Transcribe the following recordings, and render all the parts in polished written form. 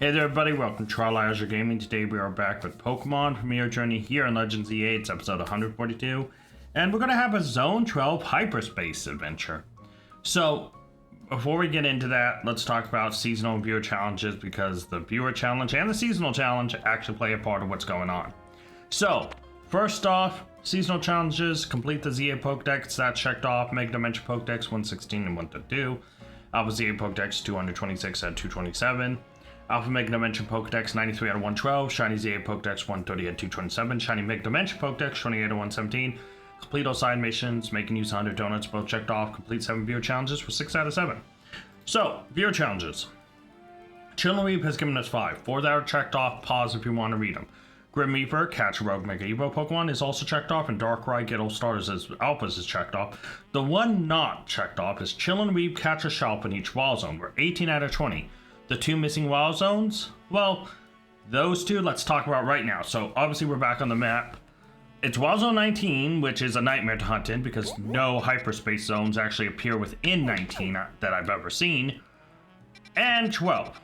Hey there everybody, welcome to Azure Gaming. Today we are back with Pokemon Premier Journey here in Legends EA. It's episode 142. And we're going to have a Zone 12 Hyperspace adventure. So, before we get into that, let's talk about seasonal and viewer challenges because the viewer challenge and the seasonal challenge actually play a part of what's going on. So, first off, seasonal challenges, complete the ZA Pokedex, that's checked off. Mega Dimension Pokedex 116 and 132. Alpha ZA Pokedex 226 and 227. Alpha Mega Dimension Pokedex 93 out of 112, Shiny ZA Pokedex 130 out of 227, Shiny Mega Dimension Pokedex 28 out of 117. Complete all side missions, making use of 100 donuts, both checked off. Complete 7 viewer challenges for 6 out of 7. So, viewer challenges. Chillin' Weep has given us 5. 4 that are checked off, pause if you want to read them. Grim Reaper, catch a rogue Mega Evo Pokemon is also checked off, and Darkrai, get all starters as Alphas is checked off. The one not checked off is Chillin' Weep, catch a Shalp in each Wild Zone. We're 18 out of 20. The 2 missing Wild Zones, well, those 2 let's talk about right now. So obviously we're back on the map. It's Wild Zone 19, which is a nightmare to hunt in because no Hyperspace zones actually appear within 19 that I've ever seen. And 12.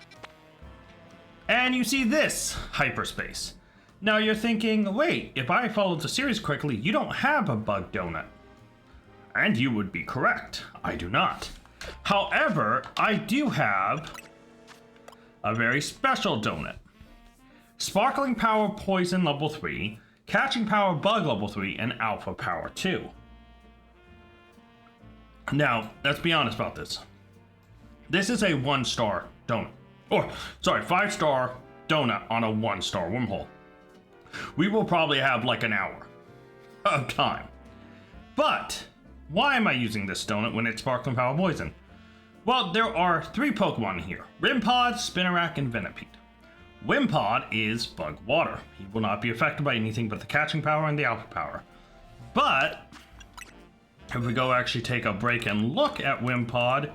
And you see this Hyperspace. Now you're thinking, wait, if I followed the series quickly, you don't have a bug donut. And you would be correct, I do not. However, I do have a very special donut. Sparkling Power Poison level 3, Catching Power Bug level 3, and Alpha Power 2. Now, let's be honest about this. This is a 1-star donut. Or, sorry, 5-star donut on a 1-star wormhole. We will probably have like an hour of time. But, why am I using this donut when it's Sparkling Power Poison? Well, there are 3 Pokemon here. Wimpod, Spinarak, and Venipede. Wimpod is Bug Water. He will not be affected by anything but the Catching Power and the Alpha Power. But, if we go actually take a break and look at Wimpod,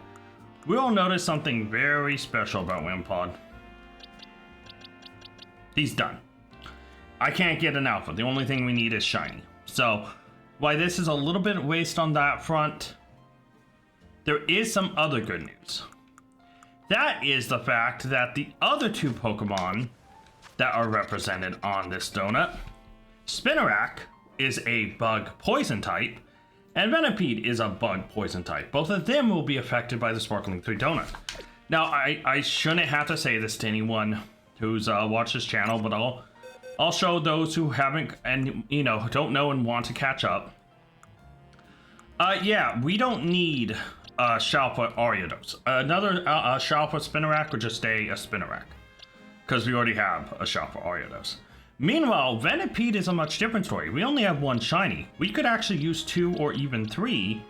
we'll notice something very special about Wimpod. He's done. I can't get an Alpha. The only thing we need is Shiny. So, while this is a little bit waste on that front, there is some other good news. That is the fact that the other 2 Pokemon that are represented on this donut, Spinarak is a bug poison type, and Venipede is a bug poison type. Both of them will be affected by the Sparkling 3 donut. Now, I shouldn't have to say this to anyone who's watched this channel, but I'll show those who haven't and don't know and want to catch up. Yeah, we don't need Shalpa Ariados. Another Shalpa Spinarak would just stay a Spinarak, because we already have a Shalpa Ariados. Meanwhile, Venipede is a much different story. We only have 1 shiny. We could actually use 2 or even 3,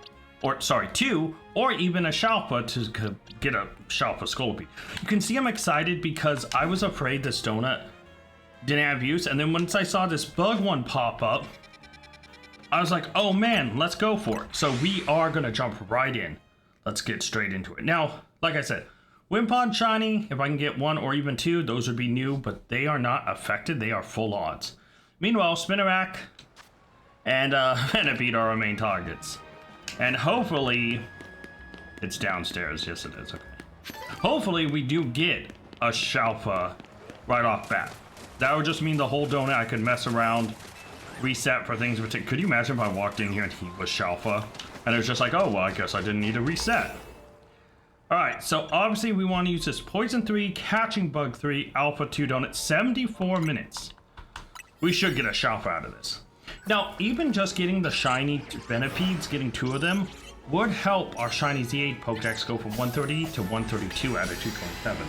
or sorry, 2 or even a Shalpa to get a Shalpa Scolipede. You can see I'm excited because I was afraid this donut didn't have use, and then once I saw this bug one pop up, I was like, oh man, let's go for it. So we are gonna jump right in. Let's get straight into it. Now, like I said, Wimpod Shiny, if I can get 1 or even 2, those would be new, but they are not affected. They are full odds. Meanwhile, Spinarak and Venipede are our main targets. And hopefully, it's downstairs. Yes, it is. Okay. Hopefully, we do get a Shalpa right off bat. That would just mean the whole donut I could mess around, reset for things. Could you imagine if I walked in here and he was Shalpa? And it was just like, oh, well, I guess I didn't need to reset. Alright, so obviously we want to use this Poison 3, Catching Bug 3, Alpha 2 donut, 74 minutes. We should get a Shalpa out of this. Now, even just getting the shiny Venipedes, getting 2 of them, would help our shiny Z8 Pokedex go from 130 to 132 out of 227,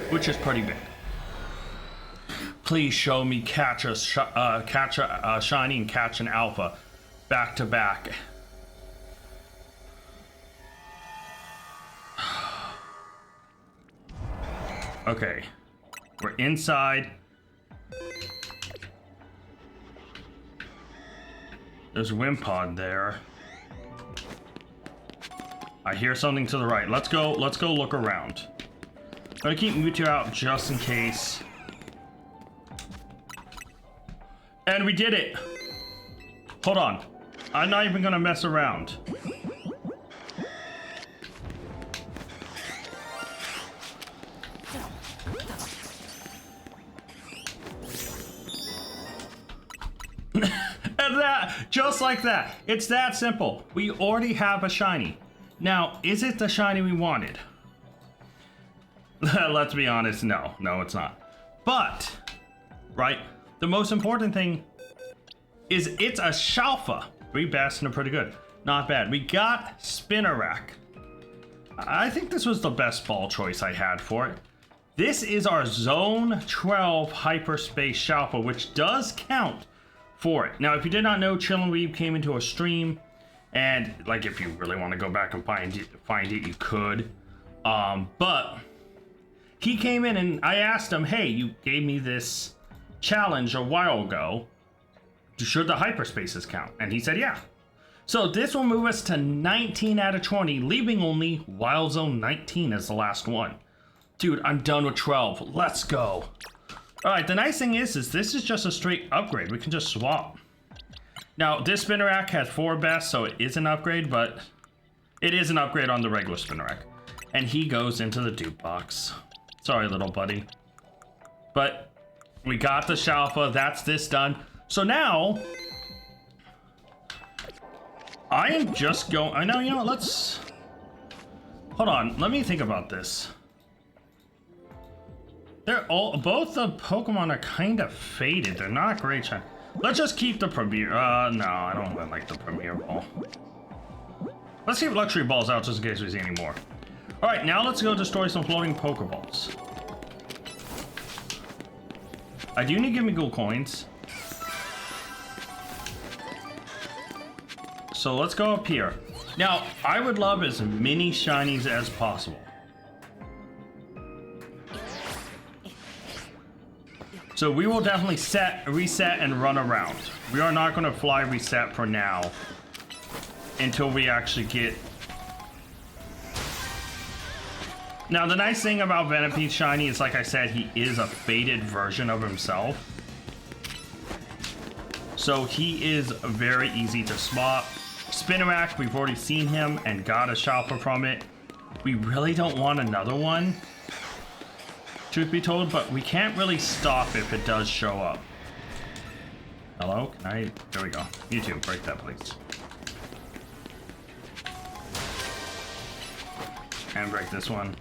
which is pretty big. Please show me catch a shiny and catch an Alpha back to back. Okay, we're inside. There's Wimpod there. I hear something to the right. Let's go look around. I'm gonna keep Mewtwo out just in case. And we did it! Hold on. I'm not even gonna mess around. Just like that. It's that simple. We already have a shiny. Now, is it the shiny we wanted? Let's be honest, no. No, it's not. But, right, the most important thing is it's a Shalfa. 3 best and a pretty good. Not bad. We got Spinnerack. I think this was the best ball choice I had for it. This is our Zone 12 Hyperspace Shalfa, which does count for it. Now, if you did not know, Chillin' Weeb came into a stream, and like if you really want to go back and find it, you could. But he came in and I asked him, hey, you gave me this challenge a while ago. Should the hyperspaces count? And he said, yeah. So this will move us to 19 out of 20, leaving only Wild Zone 19 as the last one. Dude, I'm done with 12. Let's go. All right, the nice thing is this is just a straight upgrade. We can just swap. Now, this Spinnerack has 4 best, so it is an upgrade, but it is an upgrade on the regular Spinnerack. And he goes into the dupe box. Sorry, little buddy. But we got the Shalfa. That's this done. So now, I am just going... I know, you know what, let's... Hold on, let me think about this. They're all... Both the Pokemon are kind of faded. They're not great shiny. Let's just keep the Premier... no, I don't really like the Premier Ball. Let's keep Luxury Balls out just in case we see any more. Alright, now let's go destroy some floating Pokeballs. I do need Gimme-Ghoul coins. So let's go up here. Now, I would love as many shinies as possible. So we will definitely reset and run around. We are not going to fly reset for now until we actually get... Now, the nice thing about Venipede shiny is, like I said, he is a faded version of himself. So he is very easy to spot. Spinnerack, we've already seen him and got a Shalfa from it. We really don't want another one, truth be told, but we can't really stop if it does show up. Hello? Can I? There we go. YouTube, break that, please. And break this one.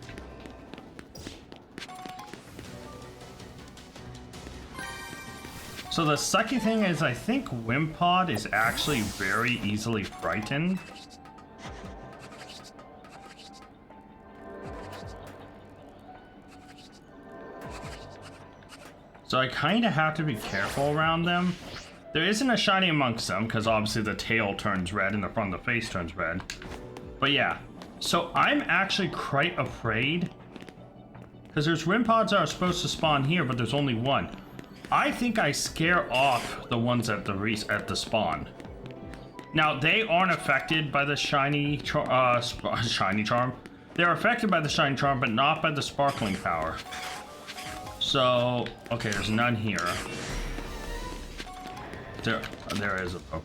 So the sucky thing is, I think Wimpod is actually very easily frightened. So I kind of have to be careful around them. There isn't a shiny amongst them, because obviously the tail turns red and the front of the face turns red. But yeah, so I'm actually quite afraid, because there's Wimpods that are supposed to spawn here, but there's only one. I think I scare off the ones at the spawn. Now, they aren't affected by the shiny charm. They're affected by the shiny charm, but not by the sparkling power. So, okay, there's none here. There is a Pokeball.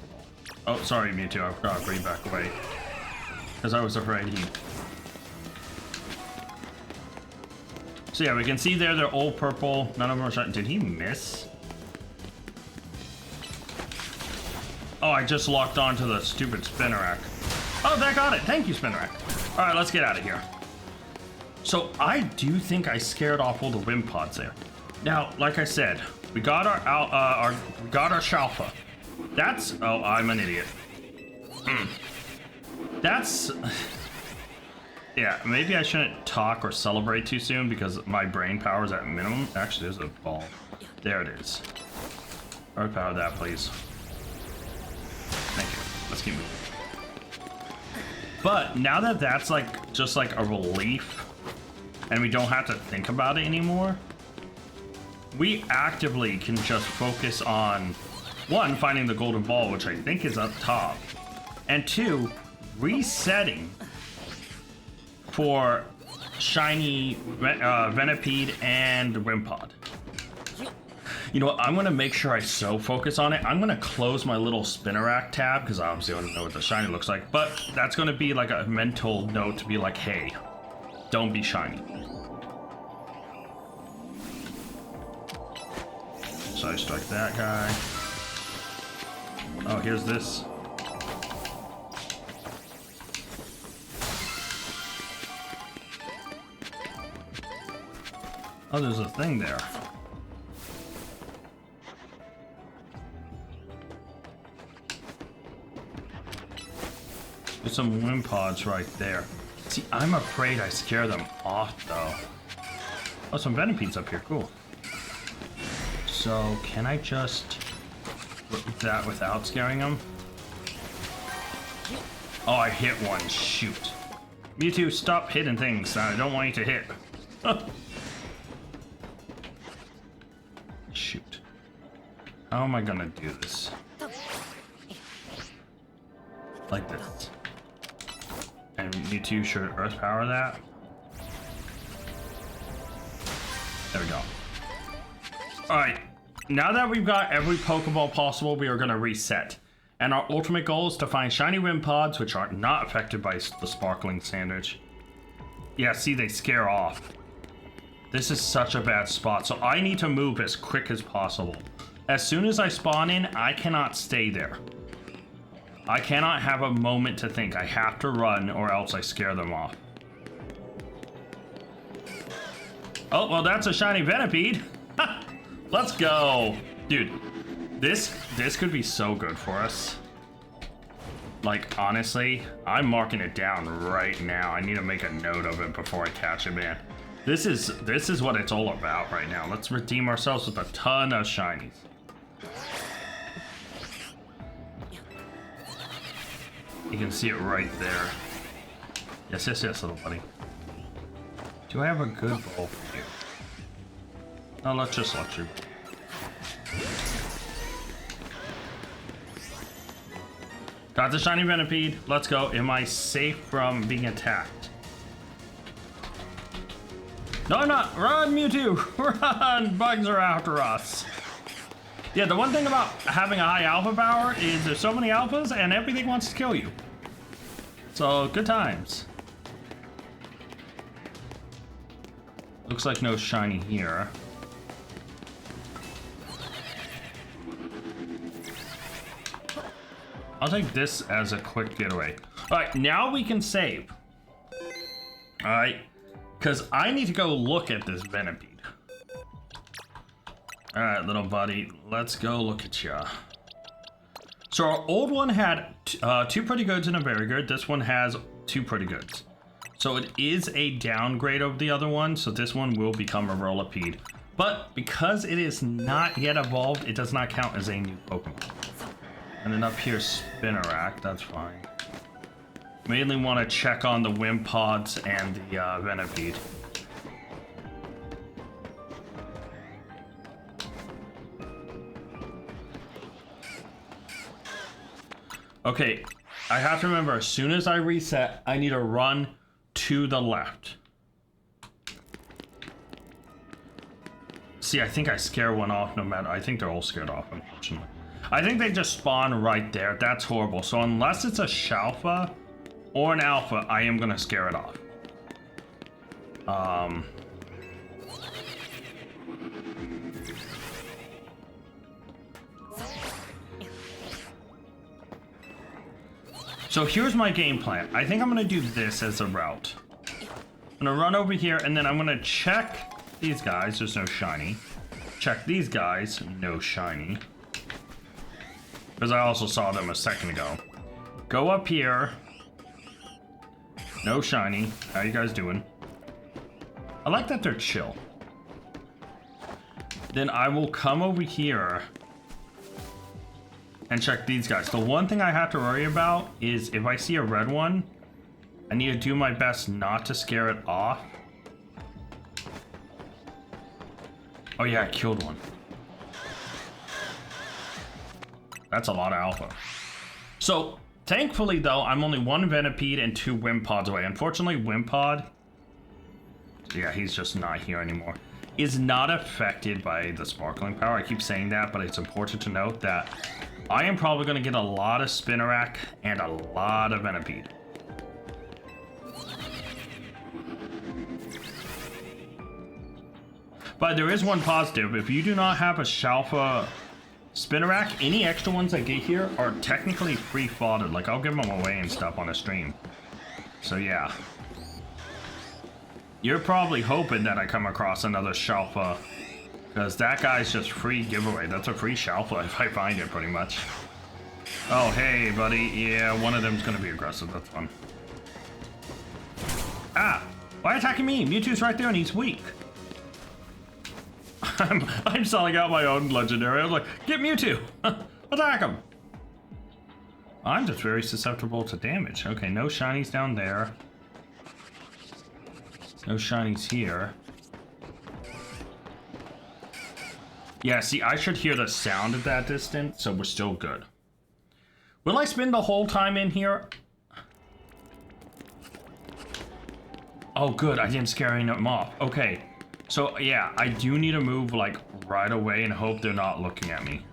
Oh, sorry, Mewtwo. I forgot to bring back away. Because I was afraid he... So yeah, we can see there they're all purple. None of them are shiny. Did he miss? Oh, I just locked onto the stupid Spinnerack. Oh, that got it. Thank you, Spinnerack. All right, let's get out of here. So I do think I scared off all the Wimpods there. Now, like I said, we got our Shalfa. That's... Oh, I'm an idiot. That's... Yeah, maybe I shouldn't talk or celebrate too soon because my brain power is at minimum. Actually, there's a ball. There it is. Power that, please. Thank you. Let's keep moving. But now that that's like just like a relief and we don't have to think about it anymore, we actively can just focus on, one, finding the golden ball, which I think is up top, and two, resetting for shiny Venipede and Wimpod. You know what? I'm gonna make sure I so focus on it. I'm gonna close my little Spinnerack tab because obviously I don't know what the shiny looks like, but that's gonna be like a mental note to be like, hey, don't be shiny. So I strike that guy. Oh, here's this. Oh, there's a thing there. There's some Wimpods right there. See, I'm afraid I scare them off, though. Oh, some Venipedes up here. Cool. So, can I just whip that without scaring them? Oh, I hit one. Shoot. Mewtwo, stop hitting things. I don't want you to hit. Shoot. How am I gonna do this? Like this. And Mewtwo should Earth Power that. There we go. Alright. Now that we've got every Pokeball possible, we are gonna reset. And our ultimate goal is to find shiny Wimpods, which are not affected by the sparkling sandwich. Yeah, see, they scare off. This is such a bad spot, so I need to move as quick as possible. As soon as I spawn in, I cannot stay there. I cannot have a moment to think. I have to run or else I scare them off. Oh, well, that's a shiny Venipede. Let's go. Dude, this could be so good for us. Like, honestly, I'm marking it down right now. I need to make a note of it before I catch it, man. This is what it's all about right now. Let's redeem ourselves with a ton of shinies. You can see it right there. Yes, yes, yes, little buddy. Do I have a good ball for you? No, let's just let you. Got the shiny Venipede. Let's go. Am I safe from being attacked? No, I'm not. Run, Mewtwo. Run. Bugs are after us. Yeah, the one thing about having a high alpha power is there's so many alphas and everything wants to kill you. So, good times. Looks like no shiny here. I'll take this as a quick getaway. Alright, now we can save. Alright, because I need to go look at this Venipede. Alright, little buddy, let's go look at ya. So our old one had two pretty goods and a very good. This one has two pretty goods. So it is a downgrade of the other one, so this one will become a Rolipede. But because it is not yet evolved, it does not count as a new Pokemon. And then up here, Spinarak, that's fine. Mainly want to check on the Wimpods and the Venipede. Okay, I have to remember, as soon as I reset, I need to run to the left. See, I think I scare one off no matter. I think they're all scared off, unfortunately. I think they just spawn right there. That's horrible. So unless it's a Shalfa or an Alpha, I am gonna scare it off. So here's my game plan. I think I'm gonna do this as a route. I'm gonna run over here and then I'm gonna check these guys. There's no shiny. Check these guys. No shiny. Because I also saw them a second ago. Go up here. No shiny. How you guys doing? I like that they're chill. Then I will come over here and check these guys. The one thing I have to worry about is if I see a red one, I need to do my best not to scare it off. Oh yeah, I killed one. That's a lot of alpha. So, thankfully though, I'm only one Venipede and two Wimpods away. Unfortunately, Wimpod, yeah, he's just not here anymore, is not affected by the sparkling power. I keep saying that, but it's important to note that I am probably going to get a lot of Spinarak and a lot of Venipede. But there is one positive. If you do not have a Shalfa Spinnerack, any extra ones I get here are technically free-foddered. Like, I'll give them away and stuff on a stream. So, yeah. You're probably hoping that I come across another Shalfa. Because that guy's just free giveaway. That's a free Shalfa if I find it, pretty much. Oh, hey, buddy. Yeah, one of them's gonna be aggressive. That's fun. Ah! Why attacking me? Mewtwo's right there and he's weak. I'm selling out my own legendary. I was like, get Mewtwo! Attack him! I'm just very susceptible to damage. Okay, no shinies down there. No shinies here. Yeah, see, I should hear the sound at that distance, so we're still good. Will I spend the whole time in here? Oh, good, I didn't scare any of them off. Okay, so yeah, I do need to move like right away and hope they're not looking at me.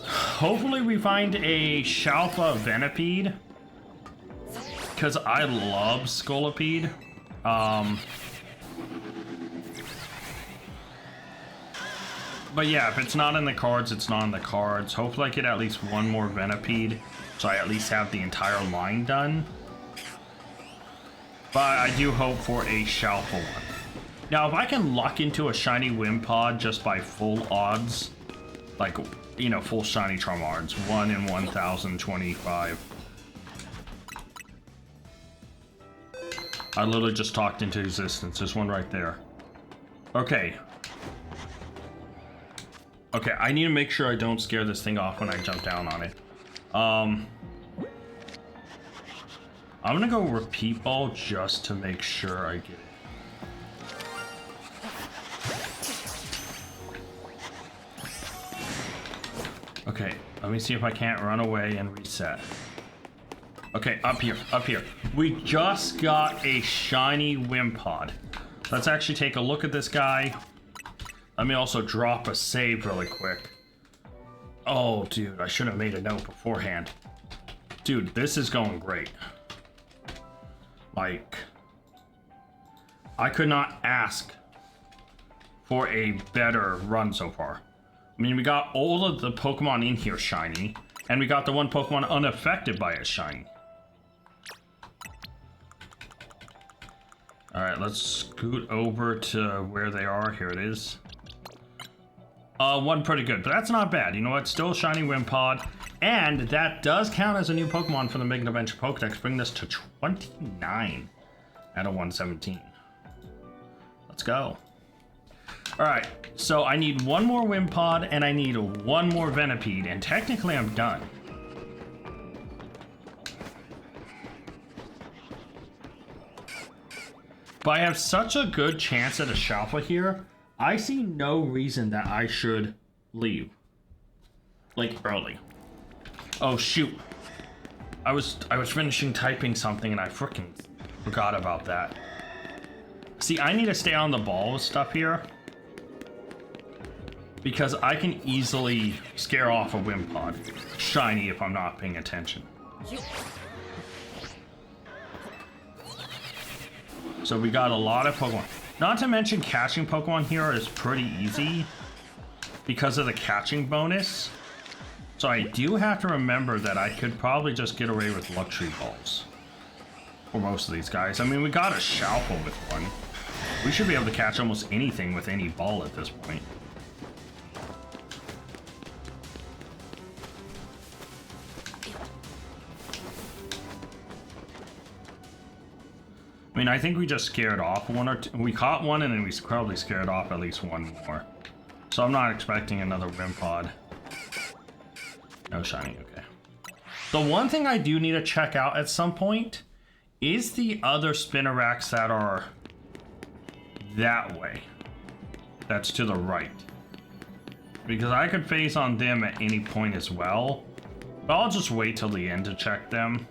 Hopefully we find a Shalfa Venipede, because I love Scolipede. But yeah, if it's not in the cards, it's not in the cards. Hopefully I get at least one more Venipede, so I at least have the entire line done. But I do hope for a Shalfa one. Now, if I can luck into a shiny Wimpod just by full odds, like, you know, full shiny Charmards, 1 in 1025. I literally just talked into existence. There's one right there. Okay. Okay, I need to make sure I don't scare this thing off when I jump down on it. I'm gonna go repeat ball just to make sure I get it. Okay, let me see if I can't run away and reset. Okay, up here, up here. We just got a shiny Wimpod. Let's actually take a look at this guy. Let me also drop a save really quick. Oh, dude, I should have made a note beforehand. Dude, this is going great. Like, I could not ask for a better run so far. I mean, we got all of the Pokemon in here shiny, and we got the one Pokemon unaffected by a shiny. Alright, let's scoot over to where they are. Here it is. One pretty good, but that's not bad. You know what? Still a shiny Wimpod. And that does count as a new Pokemon for the Mega Adventure Pokedex, bringing this to 29 out of 117. Let's go. Alright, so I need one more Wimpod and I need one more Venipede, and technically I'm done. But I have such a good chance at a Shalfa here, I see no reason that I should leave. Like, early. Oh, shoot. I was finishing typing something and I freaking forgot about that. See, I need to stay on the ball with stuff here, because I can easily scare off a Wimpod. Shiny if I'm not paying attention. So we got a lot of Pokemon. Not to mention catching Pokemon here is pretty easy because of the catching bonus. So I do have to remember that I could probably just get away with luxury balls for most of these guys. I mean, we got a Shalfa with one. We should be able to catch almost anything with any ball at this point. I mean, I think we just scared off one or two. We caught one and then we probably scared off at least one more. So I'm not expecting another Wimpod. No shiny, okay. The one thing I do need to check out at some point is the other Spinneracks that are that way. That's to the right. Because I could phase on them at any point as well. But I'll just wait till the end to check them.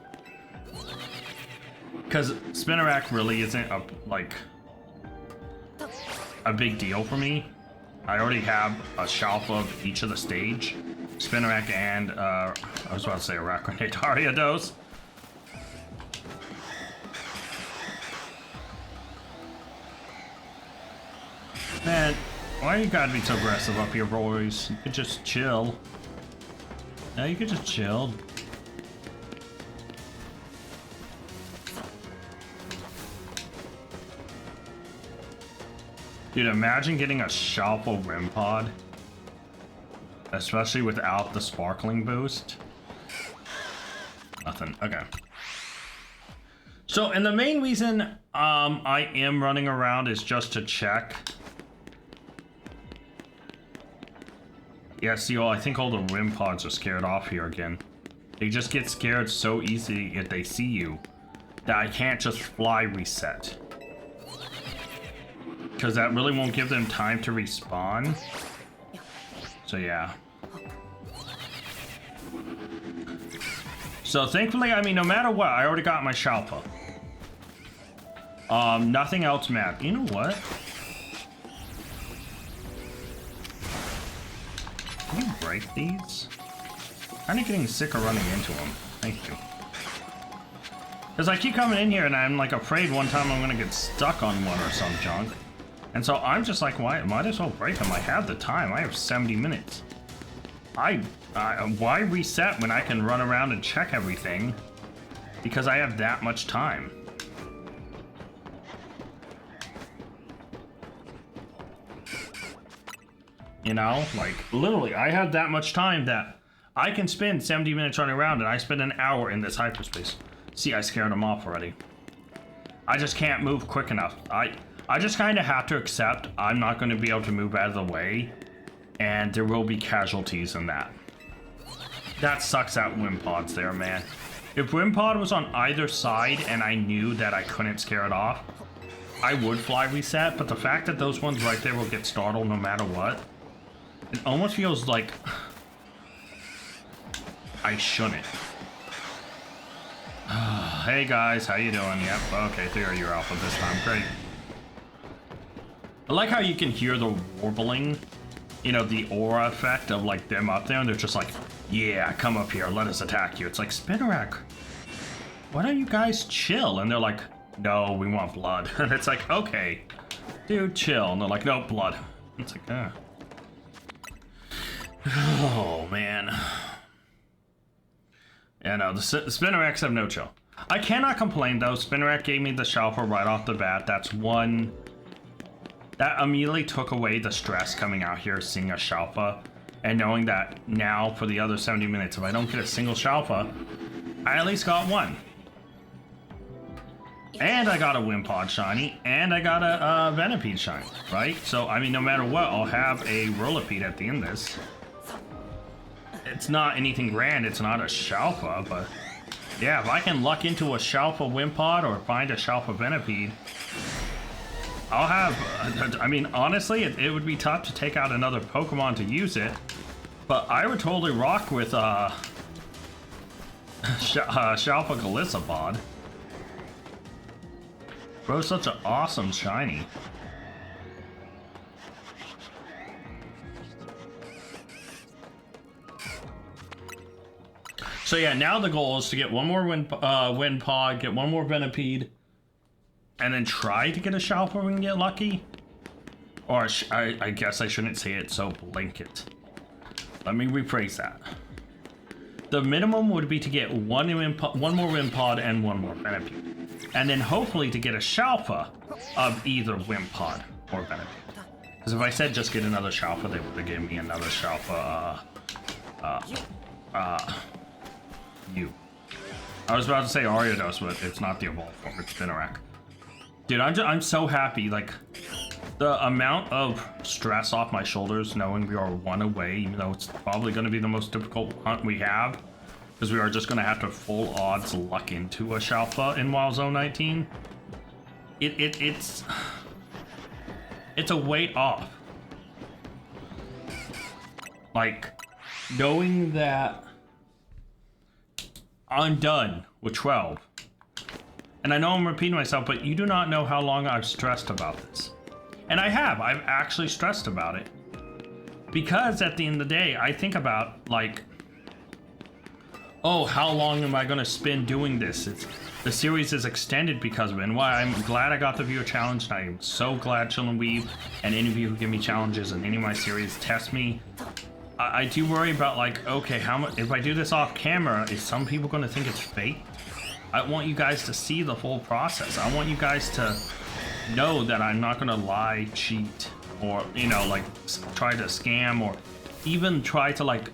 Because Spinnerack really isn't a big deal for me. I already have a Shalfa of each of the stage. Spinnerack and, I was about to say Arachnid Ariados. Man, Why you gotta be so aggressive up here, boys? You could just chill. No, you could just chill. Dude, imagine getting a Shalpa Rim Pod. Especially without the sparkling boost. Nothing. Okay. So, and the main reason I am running around is just to check. Yeah, see, I think all the Rim Pods are scared off here again. They just get scared so easy if they see you that I can't just fly reset. Because that really won't give them time to respawn. So yeah. So thankfully, I mean, no matter what, I already got my Shalpa. Nothing else matters. You know what? Can you break these? I'm getting sick of running into them. Thank you. Because I keep coming in here and I'm like afraid one time I'm gonna get stuck on one or some junk. And so I'm just like, why? Might as well break them. I have the time. I have 70 minutes. Why reset when I can run around and check everything? Because I have that much time. You know, like literally, I have that much time that I can spend 70 minutes running around and I spend an hour in this hyperspace. See, I scared them off already. I just can't move quick enough. I just kind of have to accept I'm not going to be able to move out of the way, and there will be casualties in that. That sucks at Wimpod's there, man. If Wimpod was on either side and I knew that I couldn't scare it off, I would fly reset, but the fact that those ones right there will get startled no matter what, it almost feels like I shouldn't. Hey guys, how you doing? Yep, okay, there you're alpha this time, great. I like how you can hear the warbling, you know, the aura effect of like them up there, and they're just like, yeah, come up here, let us attack you. It's like, Spinnerack, why don't you guys chill? And they're like, no, we want blood. And it's like, okay, dude, chill. And they're like, no, blood. It's like, oh, man. Yeah, no, the Spinneracks have no chill. I cannot complain, though. Spinnerack gave me the Shalpa right off the bat. That's one... That immediately took away the stress coming out here, seeing a Shalpa, and knowing that now, for the other 70 minutes, if I don't get a single Shalpa, I at least got one. And I got a Wimpod shiny, and I got a Venipede shiny, right? So, I mean, no matter what, I'll have a Whirlipede at the end of this. It's not anything grand, it's not a Shalpa, but yeah, if I can luck into a Shalpa Wimpod or find a Shalpa Venipede, I'll have, I mean, honestly, it would be tough to take out another Pokemon to use it, but I would totally rock with Shalpa Galissapod. Bro's such an awesome shiny. So yeah, now the goal is to get one more Wimpod, get one more Venipede, and then try to get a Shalpa when we get lucky. Or I guess I shouldn't say it so blanket. Let me rephrase that. The minimum would be to get one more Wimpod and one more Venipede. And then hopefully to get a Shalpa of either Wimpod or Venipede. Because if I said just get another Shalpa, they would have given me another Shalpa, I was about to say Ariados, but it's not the evolved form, it's Spinnerack. Dude, I'm so happy, like, the amount of stress off my shoulders knowing we are one away, even though it's probably going to be the most difficult hunt we have, because we are just going to have to full odds luck into a Shalpa in Wild Zone 19. It's a weight off. Like, knowing that I'm done with 12. And I know I'm repeating myself, but you do not know how long I've stressed about this. And I've actually stressed about it. Because at the end of the day, I think about, like, oh, how long am I going to spend doing this? the series is extended because of it, and why I'm glad I got the viewer challenge, and I'm so glad Chillin' Weeb and any of you who give me challenges in any of my series test me. I do worry about, like, okay, how much, if I do this off camera, is some people going to think it's fake? I want you guys to see the full process. I want you guys to know that I'm not going to lie, cheat, or, you know, like, try to scam, or even try to, like,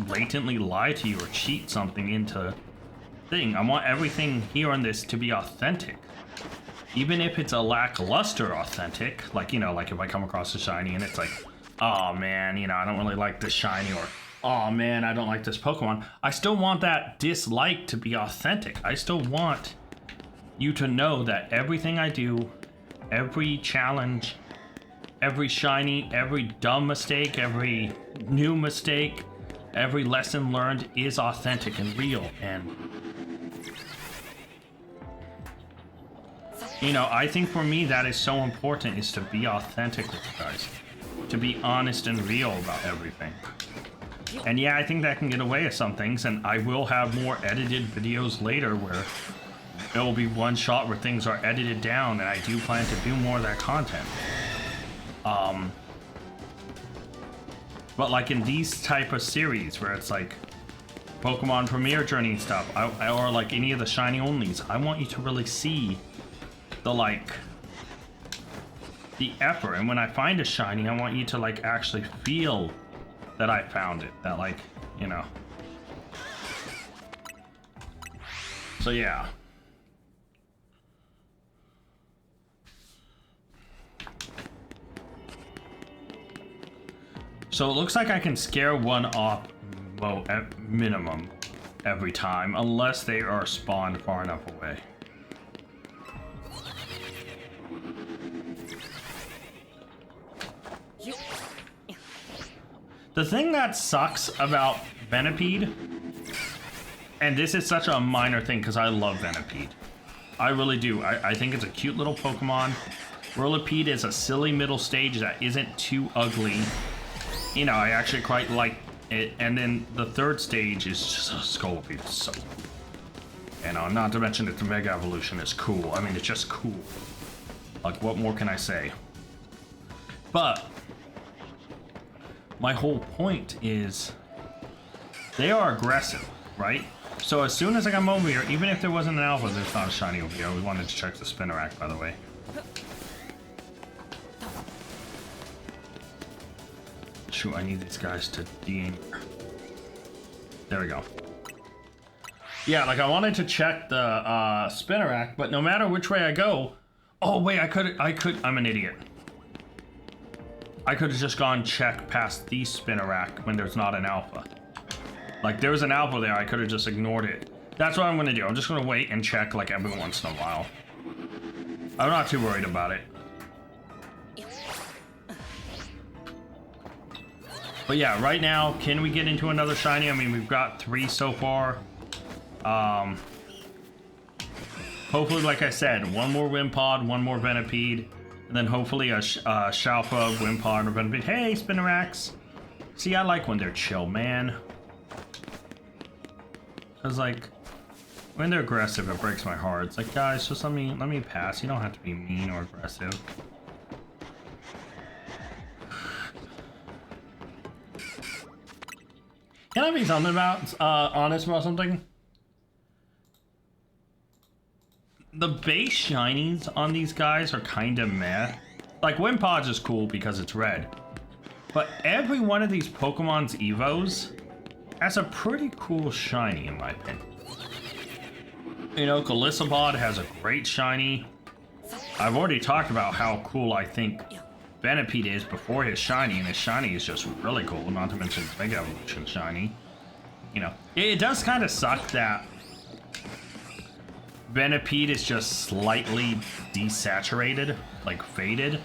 blatantly lie to you or cheat something into thing. I want everything here on this to be authentic, even if it's a lackluster authentic. Like, you know, like if I come across a shiny and it's like, oh man, you know, I don't really like this shiny, or oh man, I don't like this Pokemon. I still want that dislike to be authentic. I still want you to know that everything I do, every challenge, every shiny, every dumb mistake, every new mistake, every lesson learned is authentic and real. And you know, I think for me that is so important, is to be authentic with you guys, to be honest and real about everything. And yeah, I think that can get away with some things, and I will have more edited videos later where there will be one shot where things are edited down, and I do plan to do more of that content. But like in these type of series where it's like Pokemon Premier Journey stuff, or like any of the shiny onlys, I want you to really see the, like, the effort. And when I find a shiny, I want you to, like, actually feel that I found it, that, like, you know. So yeah. So it looks like I can scare one off, well, at minimum every time, unless they are spawned far enough away. The thing that sucks about Venipede, and this is such a minor thing because I love Venipede. I really do. I think it's a cute little Pokemon. Whirlipede is a silly middle stage that isn't too ugly. You know, I actually quite like it. And then the third stage is just Scolipede. It's so cool. And not to mention its Mega Evolution is cool. I mean, it's just cool. Like, what more can I say? But my whole point is they are aggressive, right? So as soon as I come over here, even if there wasn't an alpha, there's not a shiny over here. We wanted to check the Spinarak, by the way. Shoot, I need these guys to de. There we go. Yeah, like I wanted to check the Spinarak, but no matter which way I go, oh wait, I'm an idiot. I could have just gone check past the Spinarak when there's not an alpha. Like, there was an alpha there, I could have just ignored it. That's what I'm gonna do. I'm just gonna wait and check, like, every once in a while. I'm not too worried about it. But yeah, right now, can we get into another shiny? I mean, we've got 3 so far. Hopefully, like I said, one more Wimpod, one more Venipede. And then hopefully a Shalpa, Wimpod, or Venipede. Hey, Spinarax! See, I like when they're chill, man. Cause like, when they're aggressive, it breaks my heart. It's like, guys, just let me pass. You don't have to be mean or aggressive. Can I be something about, honest about something? The base shinies on these guys are kind of meh. Like, Wimpod's is cool because it's red. But every one of these Pokemon's Evos has a pretty cool shiny, in my opinion. You know, Golisopod has a great shiny. I've already talked about how cool I think Venipede is before his shiny, and his shiny is just really cool, not to mention his Mega Evolution shiny. You know, it does kind of suck that Venipede is just slightly desaturated, like faded,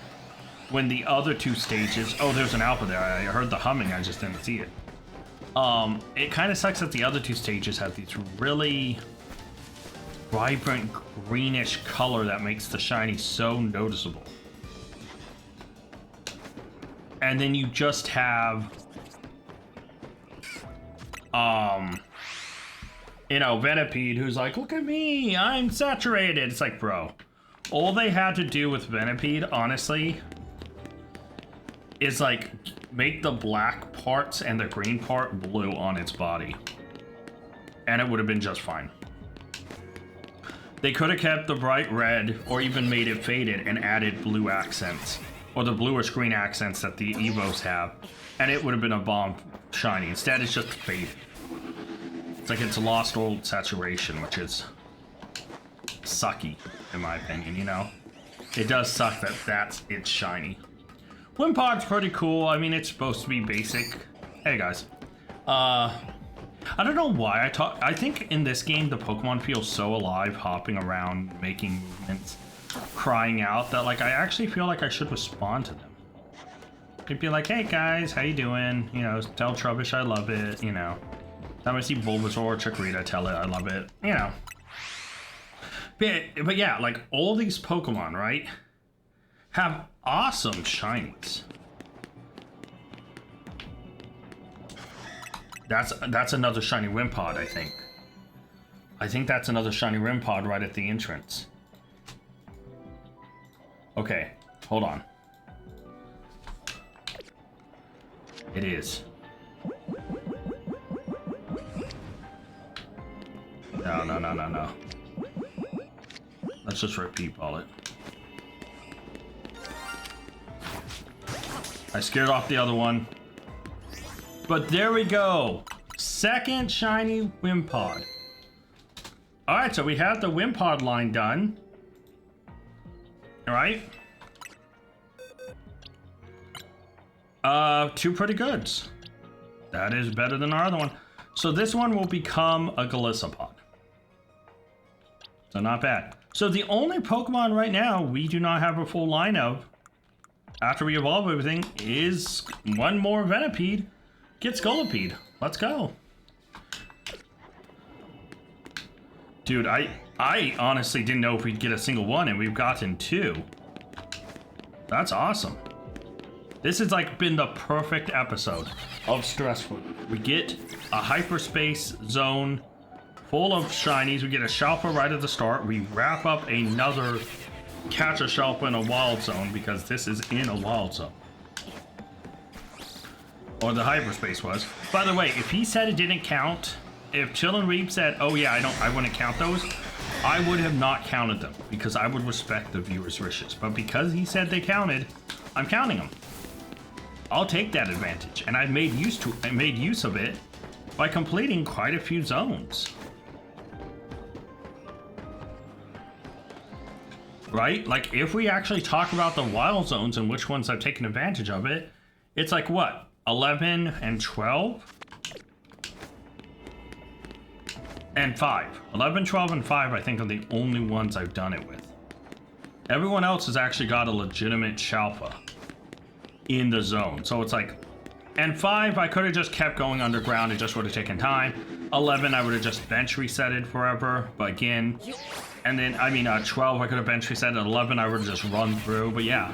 when the other 2 stages... Oh, there's an alpha there. I heard the humming, I just didn't see it. It kind of sucks that the other 2 stages have these really vibrant greenish color that makes the shiny so noticeable. And then you just have you know, Venipede, who's like, look at me, I'm saturated. It's like, bro, all they had to do with Venipede, honestly, is like make the black parts and the green part blue on its body. And it would have been just fine. They could have kept the bright red or even made it faded and added blue accents. Or the bluish green accents that the Evos have. And it would have been a bomb shiny. Instead, it's just faded. It's like it's lost old saturation, which is sucky, in my opinion, you know? It does suck that it's shiny. Wimpod's pretty cool. I mean, it's supposed to be basic. Hey, guys. I don't know why I think in this game, the Pokemon feel so alive, hopping around, making movements, crying out, that, like, I actually feel like I should respond to them. Could be like, hey, guys, how you doing? You know, tell Trubbish I love it, you know. Time I see Bulbasaur or Chikorita, tell it I love it, you know. But yeah, like, all these Pokemon, right, have awesome shinies. That's another shiny Wimpod, I think. I think that's another shiny Wimpod right at the entrance. Okay, hold on. It is. No. Let's just repeat ball it. I scared off the other one. But there we go. Second shiny Wimpod. Alright, so we have the Wimpod line done. Alright. Two pretty goods. That is better than our other one. So this one will become a Golisopod. So not bad. So the only Pokemon right now we do not have a full line of, after we evolve everything, is one more Venipede. Get Scolipede. Let's go. Dude, I honestly didn't know if we'd get a single one, and we've gotten two. That's awesome. This has like been the perfect episode of Stressful. We get a hyperspace zone full of shinies. We get a Shalpa right at the start. We wrap up another catch a Shalpa in a wild zone, because this is in a wild zone. Or the hyperspace was. By the way, if he said it didn't count, if Chillin' Reap said, oh yeah, I wouldn't count those, I would have not counted them, because I would respect the viewer's wishes. But because he said they counted, I'm counting them. I'll take that advantage, and I made use of it by completing quite a few zones. Right? Like, if we actually talk about the wild zones and which ones I've taken advantage of it, it's like what? 11 and 12? And 5. 11, 12, and 5 I think are the only ones I've done it with. Everyone else has actually got a legitimate Shalpa in the zone. So it's like, and 5 I could have just kept going underground, it just would have taken time. 11 I would have just bench resetted forever, but again, and then, I mean, 12 I could have bench resetted, 11 I would have just run through, but yeah.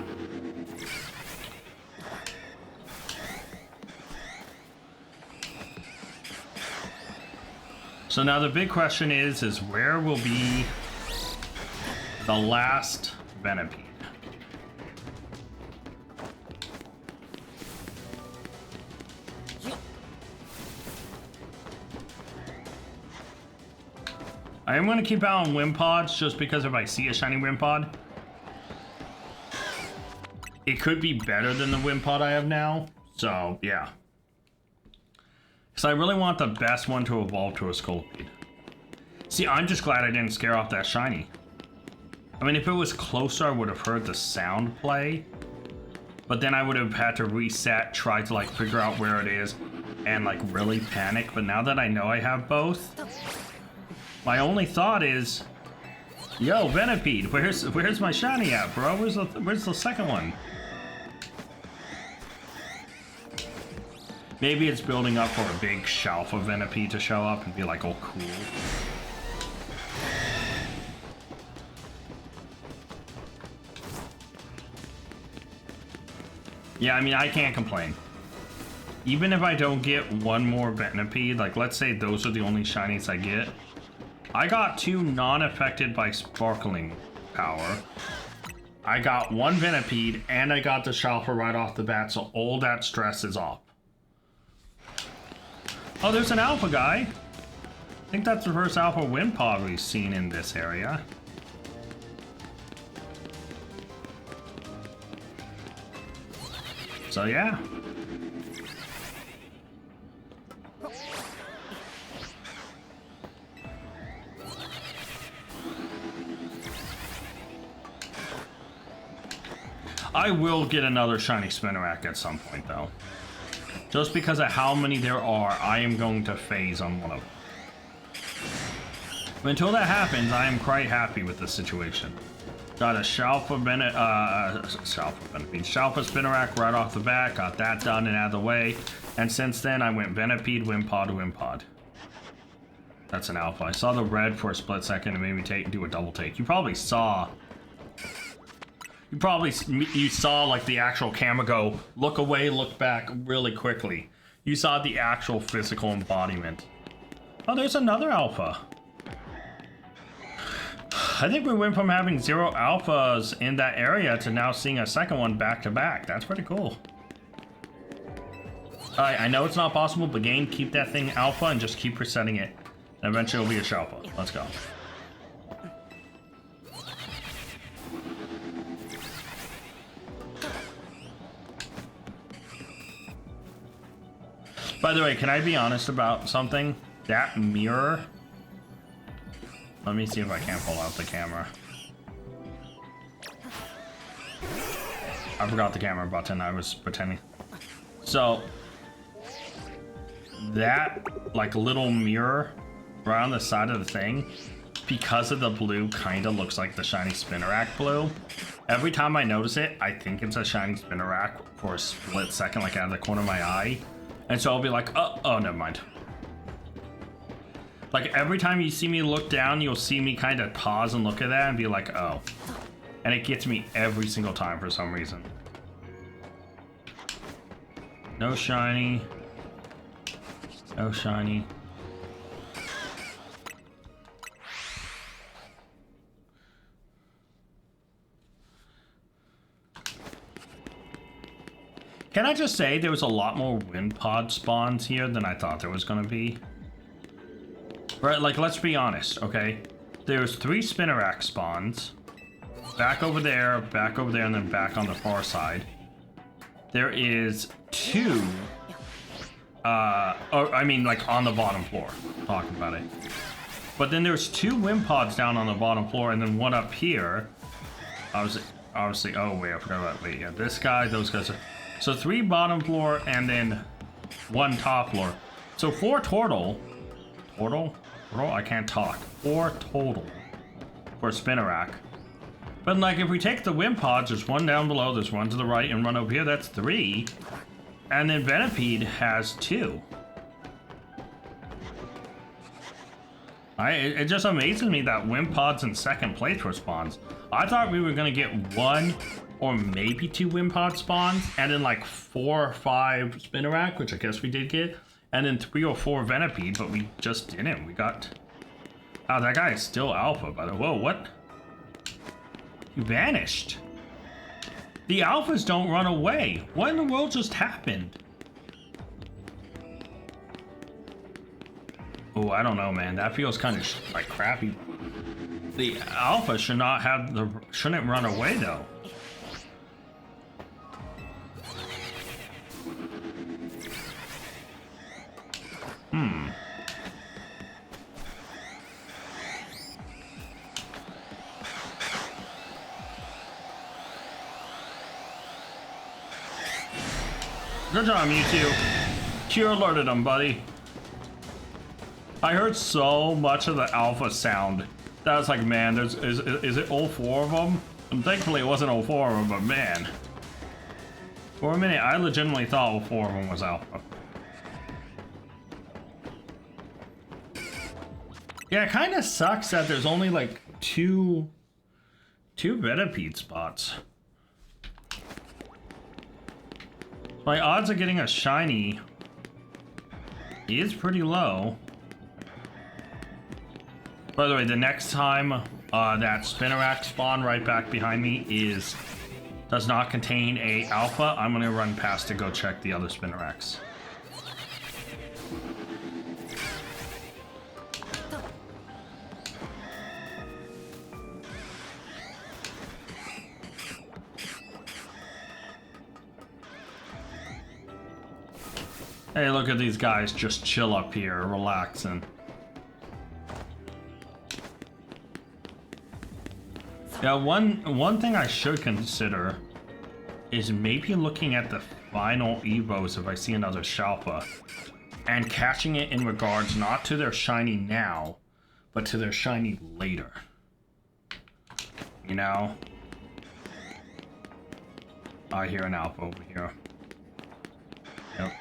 So now the big question is where will be the last Venipede? I am going to keep out on Wimpods just because if I see a shiny Wimpod, it could be better than the Wimpod I have now. So, yeah. Because I really want the best one to evolve to a Scolipede. See, I'm just glad I didn't scare off that shiny. I mean, if it was closer, I would have heard the sound play. But then I would have had to reset, try to, like, figure out where it is, and, like, really panic. But now that I know I have both, my only thought is, yo, Venipede, where's my shiny at, bro? Where's the second one? Maybe it's building up for a big Shalpa Venipede to show up and be like, oh, cool. Yeah, I mean, I can't complain. even if I don't get one more Venipede, like let's say those are the only shinies I get, I got 2 non-affected by sparkling power. I got 1 Venipede, and I got the Shalper right off the bat, so all that stress is off. Oh, there's an alpha guy. I think that's the first alpha wind pod we've seen in this area. So yeah. I will get another shiny Spinarak at some point though. Just because of how many there are, I am going to phase on one of them. But until that happens, I am quite happy with the situation. Got a Shalpa Spinarak right off the bat, got that done and out of the way. And since then, I went Venipede, Wimpod, Wimpod. That's an alpha. I saw the red for a split second and made me do a double take. You probably saw like the actual camera go, look away, look back really quickly. You saw the actual physical embodiment. Oh, there's another alpha. I think we went from having 0 alphas in that area to now seeing a second one back to back. That's pretty cool. Alright, I know it's not possible, but game, keep that thing alpha and just keep resetting it. And eventually it'll be a Shalpa. Let's go. By the way, can I be honest about something? That mirror... Let me see if I can't pull out the camera. I forgot the camera button, I was pretending. So, that like little mirror right on the side of the thing, because of the blue, kind of looks like the shiny Spinarak blue. Every time I notice it, I think it's a shiny Spinarak for a split second, like out of the corner of my eye. And so I'll be like, oh, never mind. Like every time you see me look down, you'll see me kind of pause and look at that and be like, oh. And it gets me every single time for some reason. No shiny. No shiny. Can I just say there was a lot more wind pod spawns here than I thought there was gonna be? Right, like let's be honest, okay? There's 3 Spinarak spawns. Back over there, and then back on the far side. There is 2, I mean like on the bottom floor, talking about it. But then there's 2 wind pods down on the bottom floor and then one up here. Obviously, oh wait, I forgot about, wait, yeah, this guy, those guys are, so 3 bottom floor and then 1 top floor. So 4 total, I can't talk, 4 total for Spinarak. But like if we take the wind pods, there's 1 down below, there's 1 to the right, and 1 over here, that's 3. And then Venipede has 2. It just amazes me that wind pods in second place for spawns. I thought we were gonna get 1 or maybe 2 wind pod spawns, and then like 4 or 5 Spinarak, which I guess we did get, and then 3 or 4 Venipede, but we just didn't. We got... Oh, that guy is still alpha, by the way. Whoa, what? He vanished. The alphas don't run away. What in the world just happened? Oh, I don't know, man. That feels kind of like crappy. The alpha should not have the... Shouldn't run away, though. Good job, Mewtwo. Cure alerted him, buddy. I heard so much of the alpha sound. That was like, man, is it all 4 of them? And thankfully it wasn't all 4 of them, but man. For a minute, I legitimately thought all 4 of them was alpha. Yeah, it kind of sucks that there's only like two Venipede spots. My odds of getting a shiny is pretty low. By the way, the next time that Spinarak spawn right back behind me does not contain a alpha, I'm gonna run past to go check the other Spinaraks. Hey, look at these guys just chill up here, relaxing. Yeah, one thing I should consider is maybe looking at the final Evos if I see another Shalpa and catching it in regards not to their shiny now, but to their shiny later. You know? I hear an Alpha over here. Yep.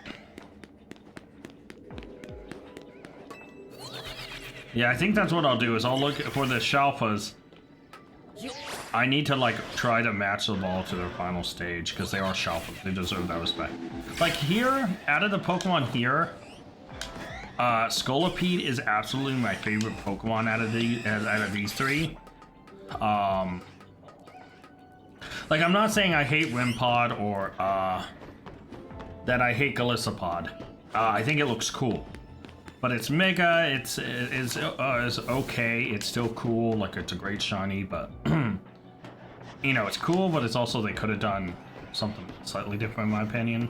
Yeah, I think that's what I'll do is I'll look for the Shalpas. I need to like try to match the ball to their final stage because they are Shalpas. They deserve that respect. Like here, out of the Pokemon here, Scolipede is absolutely my favorite Pokemon out of these three. Like I'm not saying I hate Wimpod or that I hate Golisopod. I think it looks cool. But it's mega, it's okay, it's still cool, like it's a great shiny, but you know, it's cool, but it's also, they could have done something slightly different in my opinion.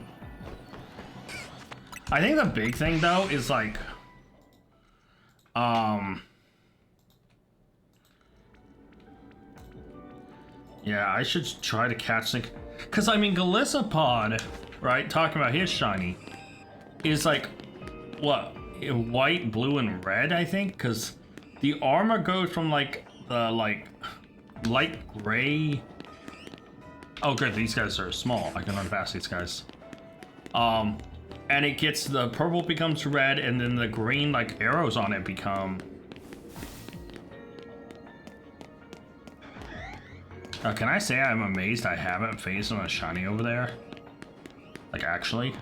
I think the big thing though is like, yeah, I should try to catch the, cause I mean, Golisopod, right, talking about his shiny, is like, what? White, blue, and red, I think, because the armor goes from like the light gray. Oh, good, these guys are small. I can run past these guys. And it gets the purple becomes red, and then the green like arrows on it become. Can I say I'm amazed I haven't phased on a shiny over there? Like actually.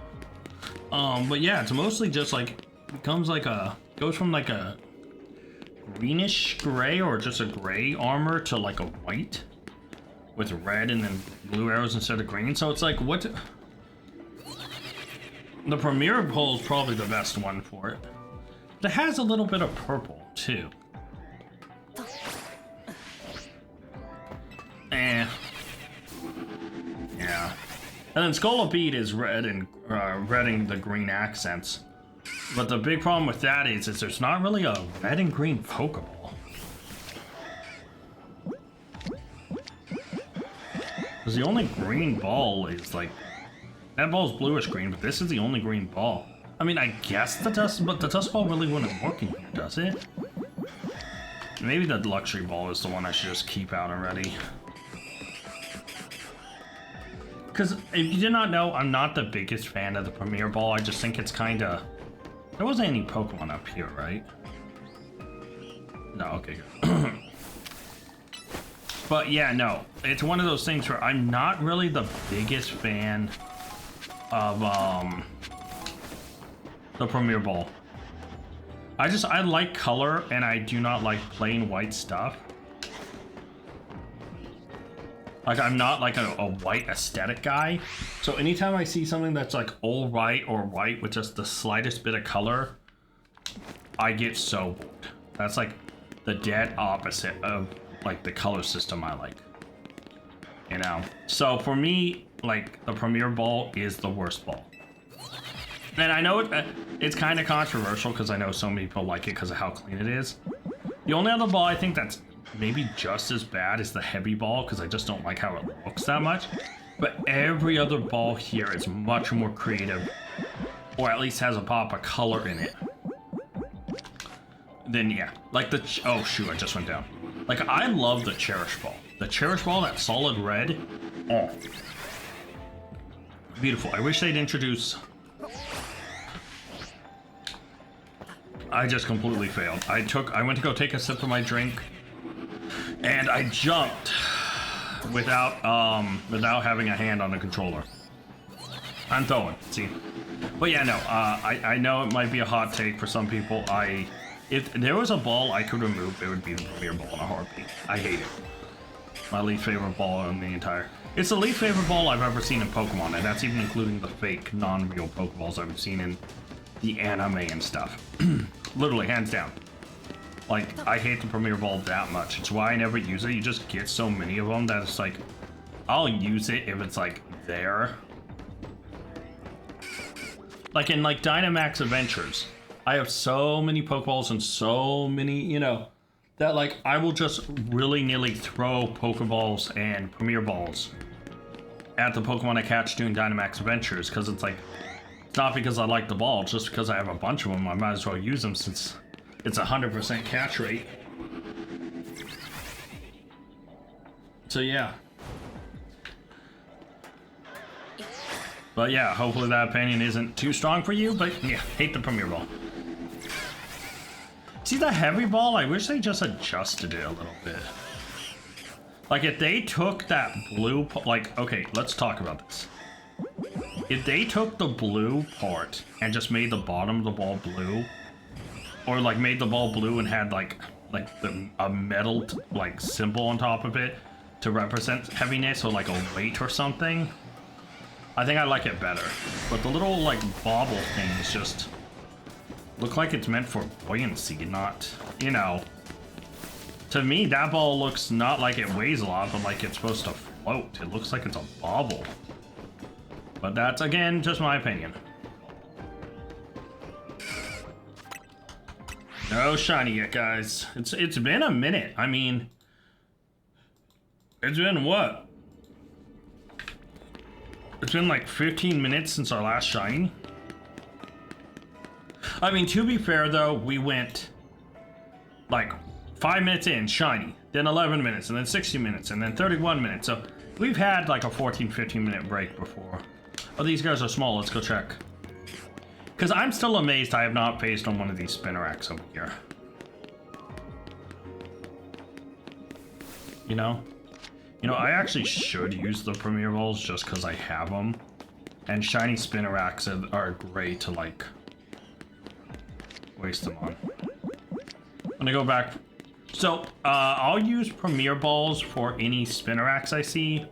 But yeah, it's mostly just like. Becomes like goes from like a greenish gray or just a gray armor to like a white with red and then blue arrows instead of green. So it's like what the Premier Pole is probably the best one for it. But it has a little bit of purple too. Yeah. And then Scolipede is red and redding the green accents. But the big problem with that is there's not really a red and green Pokeball. Because the only green ball is like... That ball's bluish green, but this is the only green ball. I mean, I guess the Dust... But the Dust Ball really wouldn't work in here, does it? Maybe the Luxury Ball is the one I should just keep out already. Because if you did not know, I'm not the biggest fan of the Premier Ball. I just think it's kind of... There wasn't any Pokemon up here, right? No, okay, good. But yeah, no. It's one of those things where I'm not really the biggest fan of the Premier Ball. I like color and I do not like plain white stuff. Like I'm not like a white aesthetic guy. So anytime I see something that's like all white or white with just the slightest bit of color, I get so bored. That's like the dead opposite of like the color system I like. You know? So for me, like the Premier Ball is the worst ball. And I know it's kind of controversial because I know so many people like it because of how clean it is. The only other ball I think that's maybe just as bad as the heavy ball because I just don't like how it looks that much. But every other ball here is much more creative, or at least has a pop of color in it. Then yeah, like the, oh shoot, I just went down. Like I love the Cherish Ball. The Cherish Ball, that solid red, oh. Beautiful, I wish they'd introduce. I just completely failed. I went to go take a sip of my drink, and I jumped without having a hand on the controller. I'm throwing. See, but yeah, no. I know it might be a hot take for some people. If there was a ball I could remove, it would be the Premier Ball in a heartbeat. I hate it. My least favorite ball in the entire. It's the least favorite ball I've ever seen in Pokemon, and that's even including the fake, non-real Pokeballs I've seen in the anime and stuff. Literally, hands down. Like, I hate the Premier Ball that much. It's why I never use it. You just get so many of them that it's like, I'll use it if it's like there. Like in like Dynamax Adventures, I have so many Pokeballs and so many, you know, that like I will just willy-nilly throw Pokeballs and Premier Balls at the Pokemon I catch doing Dynamax Adventures, because it's like, it's not because I like the ball, it's just because I have a bunch of them. I might as well use them since it's 100% catch rate. So yeah. But yeah, hopefully that opinion isn't too strong for you, but yeah, hate the Premier Ball. See the heavy ball? I wish they just adjusted it a little bit. Like if they took that blue, like, okay, let's talk about this. If they took the blue part and just made the bottom of the ball blue, or like made the ball blue and had like a metal like symbol on top of it to represent heaviness or like a weight or something, I think I like it better. But the little like bobble things just look like it's meant for buoyancy, not, you know. To me, that ball looks not like it weighs a lot, but like it's supposed to float. It looks like it's a bobble. But that's, again, just my opinion. No shiny yet, guys. It's been a minute. I mean, it's been what? It's been like 15 minutes since our last shiny. I mean, to be fair though, we went like 5 minutes in, shiny, then 11 minutes, and then 60 minutes, and then 31 minutes. So we've had like a 14-15 minute break before. Oh, these guys are small. Let's go check. Because I'm still amazed I have not faced on one of these Spinneracks over here. You know? You know, I actually should use the Premier Balls just because I have them. And shiny Spinneracks are great to, like, waste them on. I'm gonna go back. So, I'll use Premier Balls for any Spinneracks I see.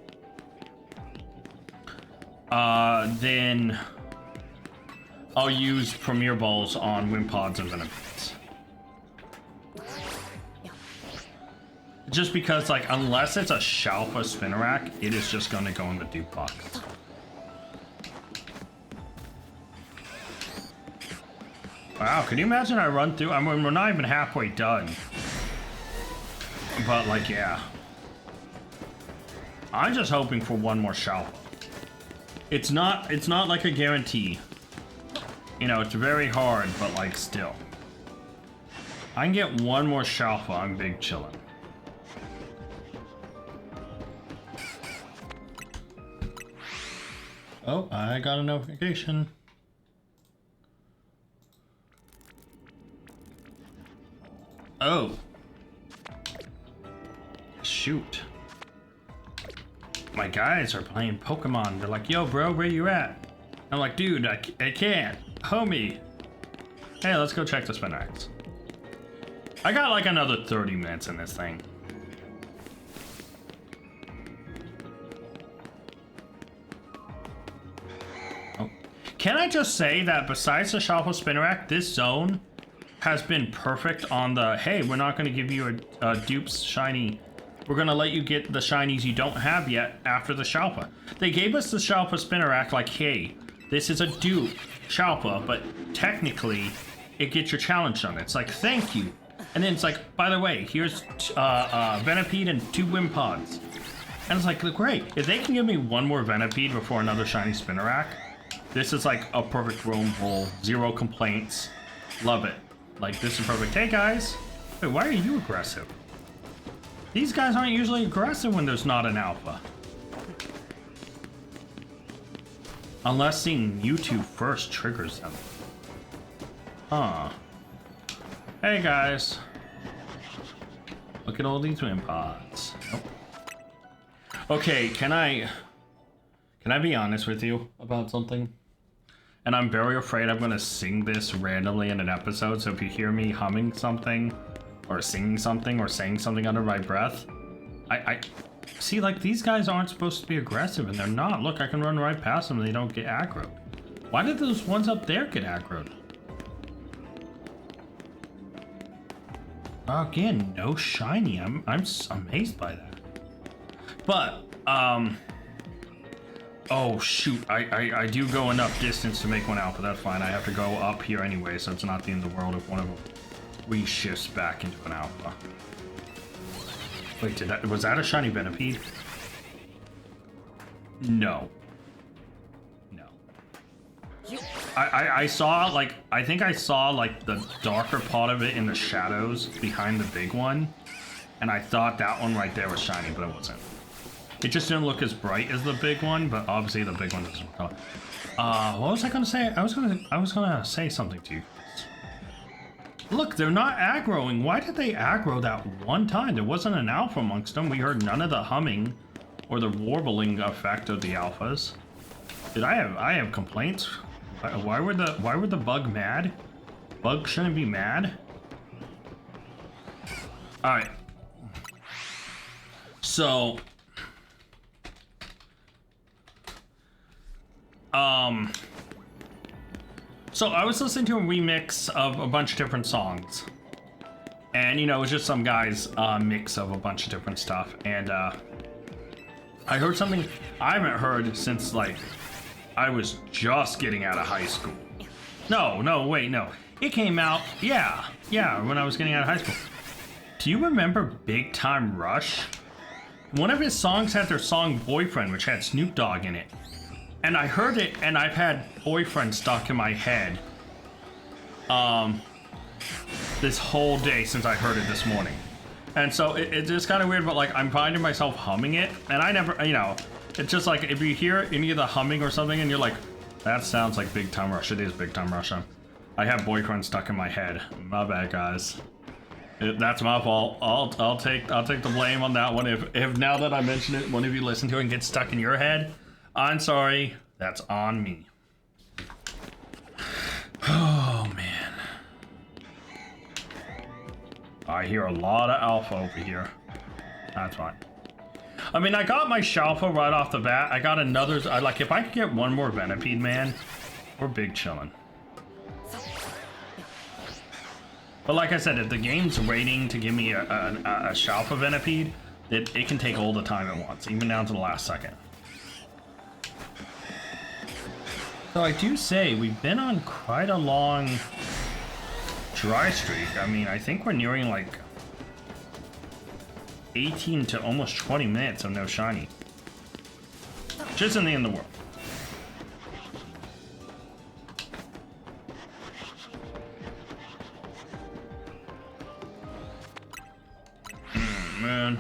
Then I'll use Premier Balls on Wimpods and Venipeds. Just because, like, unless it's a Shalpa Spinnerack, it is just gonna go in the dupe box. Wow, can you imagine I run through? I mean, we're not even halfway done. But, like, yeah. I'm just hoping for one more Shalpa. It's not like a guarantee. You know, it's very hard, but, like, still. I can get one more Shalpa, I'm big chillin'. Oh, I got a notification. Oh. Shoot. My guys are playing Pokemon. They're like, yo, bro, where you at? I'm like, dude, I can't. Homie. Hey, let's go check the Spinneracks. I got like another 30 minutes in this thing. Can I just say that besides the Shalpa Spinnerack, this zone has been perfect on the, hey, we're not going to give you a dupes shiny. We're going to let you get the shinies you don't have yet after the Shalpa. They gave us the Shalpa Spinnerack like, hey, this is a dupe Shalpa, but technically it gets your challenge done. It's like, thank you. And then it's like, by the way, here's Venipede and 2 Wimpods. And it's like, great. If they can give me one more Venipede before another shiny Spinnerack, this is like a perfect roam bowl. 0 complaints. Love it. Like, this is perfect. Hey, guys. Wait, why are you aggressive? These guys aren't usually aggressive when there's not an alpha. Unless seeing Mewtwo first triggers them. Huh. Hey, guys. Look at all these Wimpods. Oh. Okay, can I Can I be honest with you about something? And I'm very afraid I'm gonna sing this randomly in an episode, so if you hear me humming something, or singing something, or saying something under my breath, I see, like, these guys aren't supposed to be aggressive, and they're not. Look, I can run right past them and they don't get aggroed. Why did those ones up there get aggroed? Again, no shiny. I'm amazed by that. But, oh shoot, I do go enough distance to make one alpha. That's fine. I have to go up here anyway, so it's not the end of the world if one of them reshifts back into an alpha. Wait, was that a shiny Venipede? No. No. I saw, like, I think I saw, like, the darker part of it in the shadows behind the big one. And I thought that one right there was shiny, but it wasn't. It just didn't look as bright as the big one, but obviously the big one doesn't color. What was I gonna say? I was gonna say something to you. Look, they're not aggroing. Why did they aggro that one time? There wasn't an alpha amongst them. We heard none of the humming or the warbling effect of the alphas. Did I have complaints? Why were the bug mad? Bug shouldn't be mad. All right. So I was listening to a remix of a bunch of different songs, and you know, it was just some guy's mix of a bunch of different stuff, and I heard something I haven't heard since, like, I was just getting out of high school. No, wait, no. It came out, yeah, when I was getting out of high school. Do you remember Big Time Rush? One of his songs had their song Boyfriend, which had Snoop Dogg in it. And I heard it, and I've had Boyfriend stuck in my head this whole day since I heard it this morning. And so it's just kind of weird, but, like, I'm finding myself humming it, and I never, you know, it's just like, if you hear any of the humming or something and you're like, that sounds like Big Time Rush. It is Big Time Rush. I have Boyfriend stuck in my head. My bad, guys. That's my fault. I'll take the blame on that one. If now that I mention it, one of you listen to it and get stuck in your head, I'm sorry. That's on me. Oh man, I hear a lot of alpha over here. That's fine. I mean, I got my Shalfa right off the bat. I got another. If I could get one more Venipede, man, we're big chillin'. But like I said, if the game's waiting to give me a Shalfa Venipede, it can take all the time at once, even down to the last second. So I do say we've been on quite a long dry streak. I mean, I think we're nearing like 18 to almost 20 minutes of no shiny. Which isn't the end of the world. Man.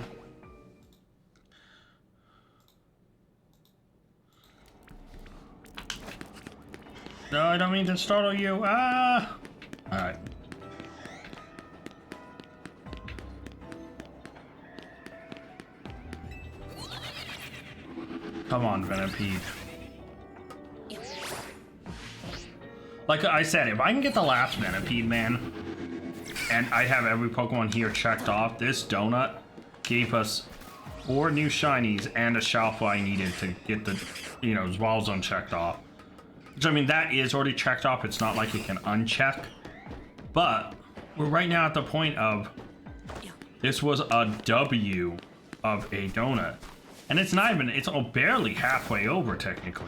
No, I don't mean to startle you. Ah! Alright. Come on, Venipede. Like I said, if I can get the last Venipede, man, and I have every Pokemon here checked off, this donut gave us 4 new shinies and a Shalfa I needed to get the, you know, Wild Zone checked off. Which, I mean, that is already checked off. It's not like it can uncheck. But we're right now at the point of this was a W of a donut. And it's not even, it's barely halfway over, technically.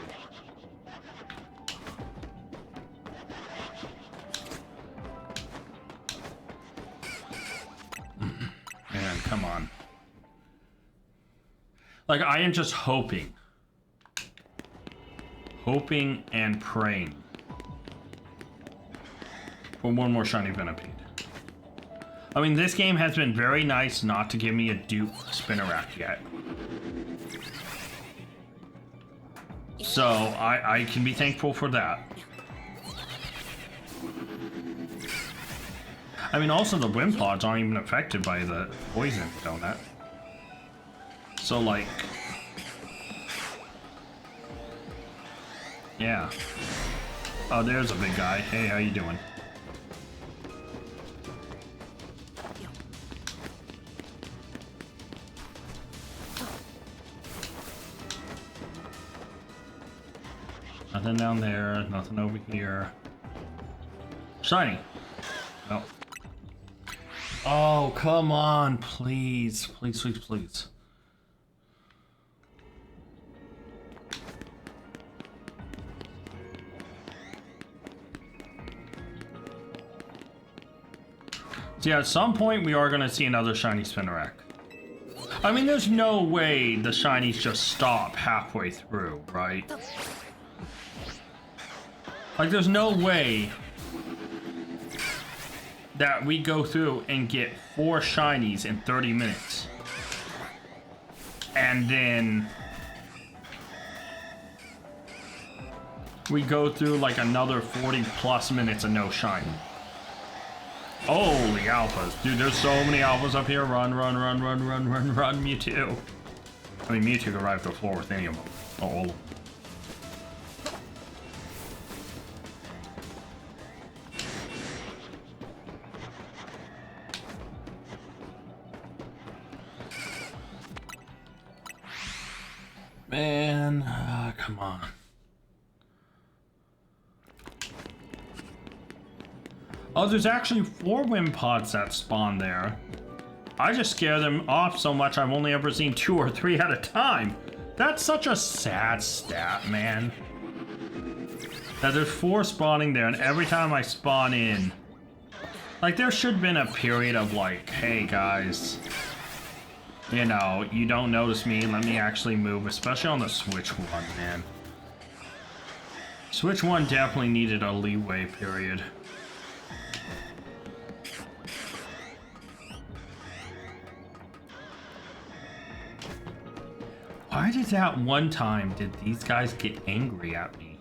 Man, come on. Like, I am just hoping and praying for one more shiny Venipede. I mean, this game has been very nice not to give me a dupe Spinnerack yet. So, I can be thankful for that. I mean, also the Wimplods aren't even affected by the poison donut. So, like... Yeah. Oh, there's a big guy. Hey, how you doing? Nothing down there, nothing over here. Shiny. Oh. Oh, come on, please. Please, please, please. So yeah, at some point we are going to see another shiny Spinnerack. I mean, there's no way the shinies just stop halfway through, right? Like, there's no way that we go through and get 4 shinies in 30 minutes. And then we go through like another 40 plus minutes of no shiny. Holy alphas. Dude, there's so many alphas up here. Run, run, run, run, run, run, run, Mewtwo. I mean, Mewtwo could ride the floor with any of them. Oh, all of them. Man, come on. Oh, there's actually 4 wind pods that spawn there. I just scare them off so much I've only ever seen 2 or 3 at a time. That's such a sad stat, man. That there's 4 spawning there, and every time I spawn in... Like, there should have been a period of like, hey guys... You know, you don't notice me, let me actually move, especially on the Switch one, man. Switch one definitely needed a leeway period. Why did that one time did these guys get angry at me?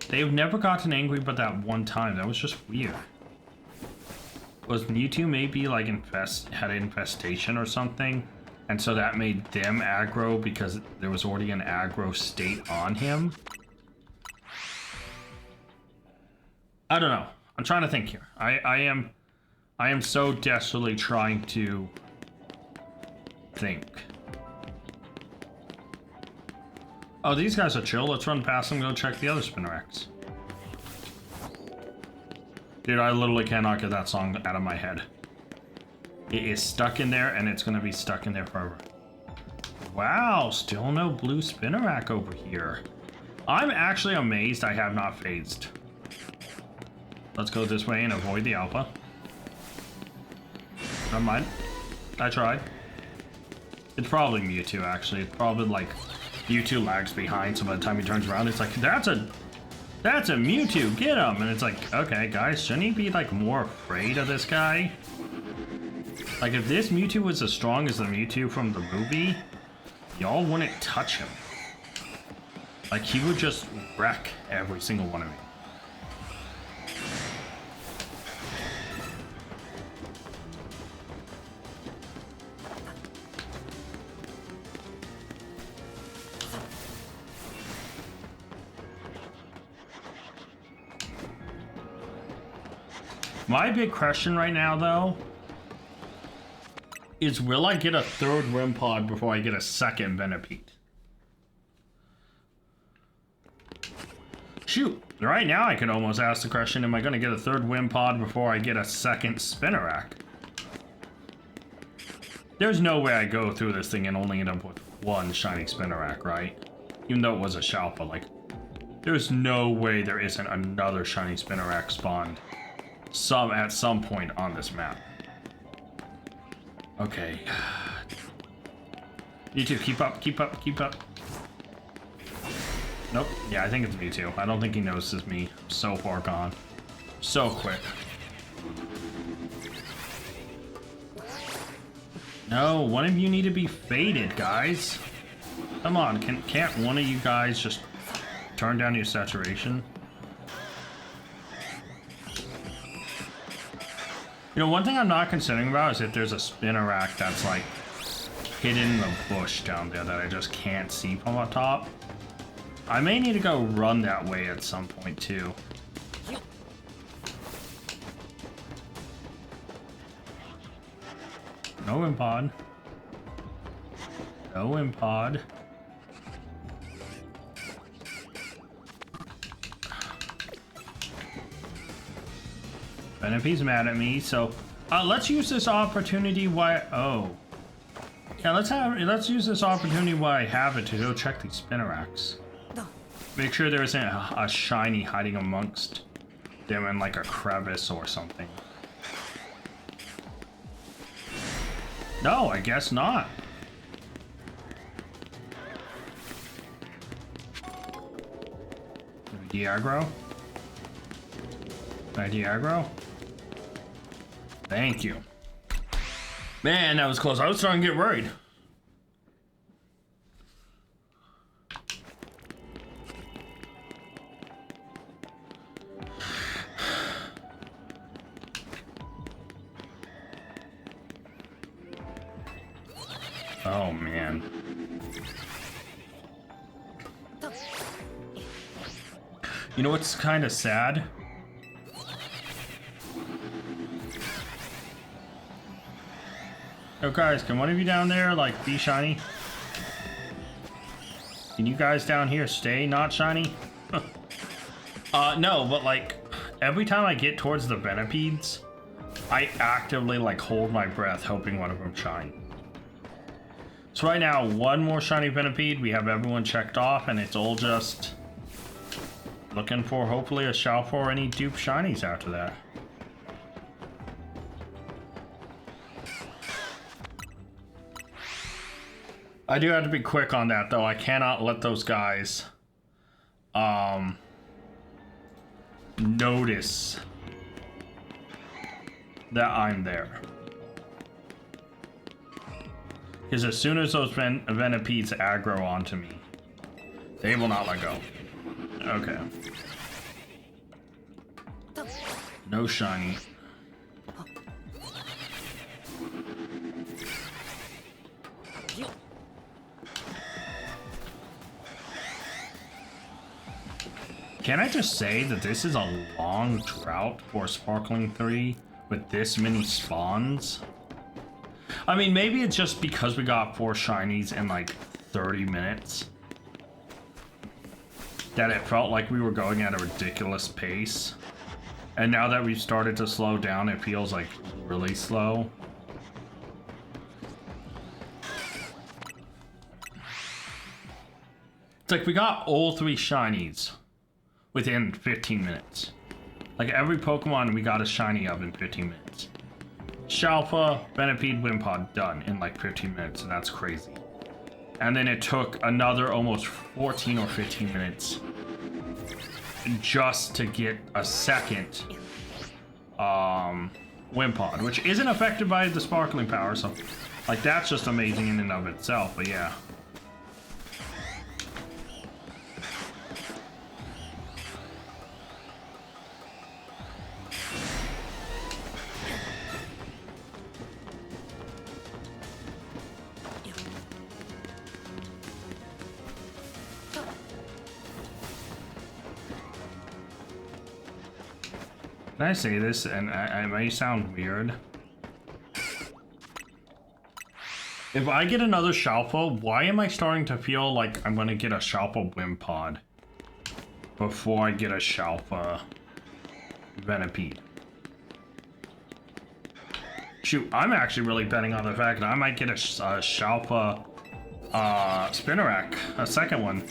They've never gotten angry but that one time. That was just weird. Was Mewtwo maybe like had an infestation or something? And so that made them aggro because there was already an aggro state on him? I don't know. I'm trying to think here. I am so desperately trying to think. Oh, these guys are chill. Let's run past them and go check the other Spinneracks. Dude, I literally cannot get that song out of my head. It is stuck in there, and it's going to be stuck in there forever. Wow, still no blue Spinnerack over here. I'm actually amazed I have not phased. Let's go this way and avoid the alpha. Never mind. I tried. It's probably Mewtwo, actually. It's probably like Mewtwo lags behind, so by the time he turns around, it's like, that's a Mewtwo, get him! And it's like, okay, guys, shouldn't he be like more afraid of this guy? Like, if this Mewtwo was as strong as the Mewtwo from the movie, y'all wouldn't touch him. Like, he would just wreck every single one of you. My big question right now, though, is will I get a 3rd Rim Pod before I get a 2nd Venipede? Shoot, right now I could almost ask the question, am I going to get a 3rd Wind Pod before I get a 2nd Spinnerack? There's no way I go through this thing and only end up with 1 shiny Spinnerack, right? Even though it was a Shalpa, like, there's no way there isn't another shiny Spinnerack spawned at some point on this map. Okay. You too, keep up, keep up, keep up. Nope. Yeah, I think it's Mewtwo. I don't think he notices me. I'm so far gone. So quick. No, one of you need to be faded, guys. Come on, can't one of you guys just turn down your saturation? You know, one thing I'm not considering about is if there's a Spinnerack that's like hidden in the bush down there that I just can't see from up top. I may need to go run that way at some point too. No impod. No impod. And if he's mad at me, so let's use this opportunity while yeah, let's use this opportunity while I have it to go check these Spinnerax. Make sure there isn't a shiny hiding amongst them in like a crevice or something. No, I guess not. Diagro? Can I Diagro? Thank you. Man, that was close. I was starting to get worried. Oh, man. You know what's kind of sad? Oh, guys, can one of you down there, like, be shiny? Can you guys down here stay not shiny? No, but, like, every time I get towards the Venipedes, I actively, like, hold my breath hoping one of them shine. So right now, one more shiny Venipede, we have everyone checked off, and it's all just looking for, hopefully, a Shalfor or any dupe shinies after that. I do have to be quick on that, though. I cannot let those guys notice that I'm there. Because as soon as those Venipedes aggro onto me, they will not let go. Okay. No shiny. Can I just say that this is a long drought for Sparkling 3 with this many spawns? I mean, maybe it's just because we got 4 shinies in like 30 minutes that it felt like we were going at a ridiculous pace. And now that we've started to slow down, it feels like really slow. It's like we got all 3 shinies within 15 minutes. Like every Pokemon we got a shiny of in 15 minutes. Shalfa, Venipede, Wimpod, done in like 15 minutes, and that's crazy. And then it took another almost 14 or 15 minutes just to get a second Wimpod, which isn't affected by the sparkling power, so like that's just amazing in and of itself, but yeah. Can I say this, and I may sound weird? If I get another Shalfa, why am I starting to feel like I'm gonna get a Shalfa Wimpod before I get a Shalfa Venipede? Shoot, I'm actually really betting on the fact that I might get a Shalfa Spinnerack, a second one.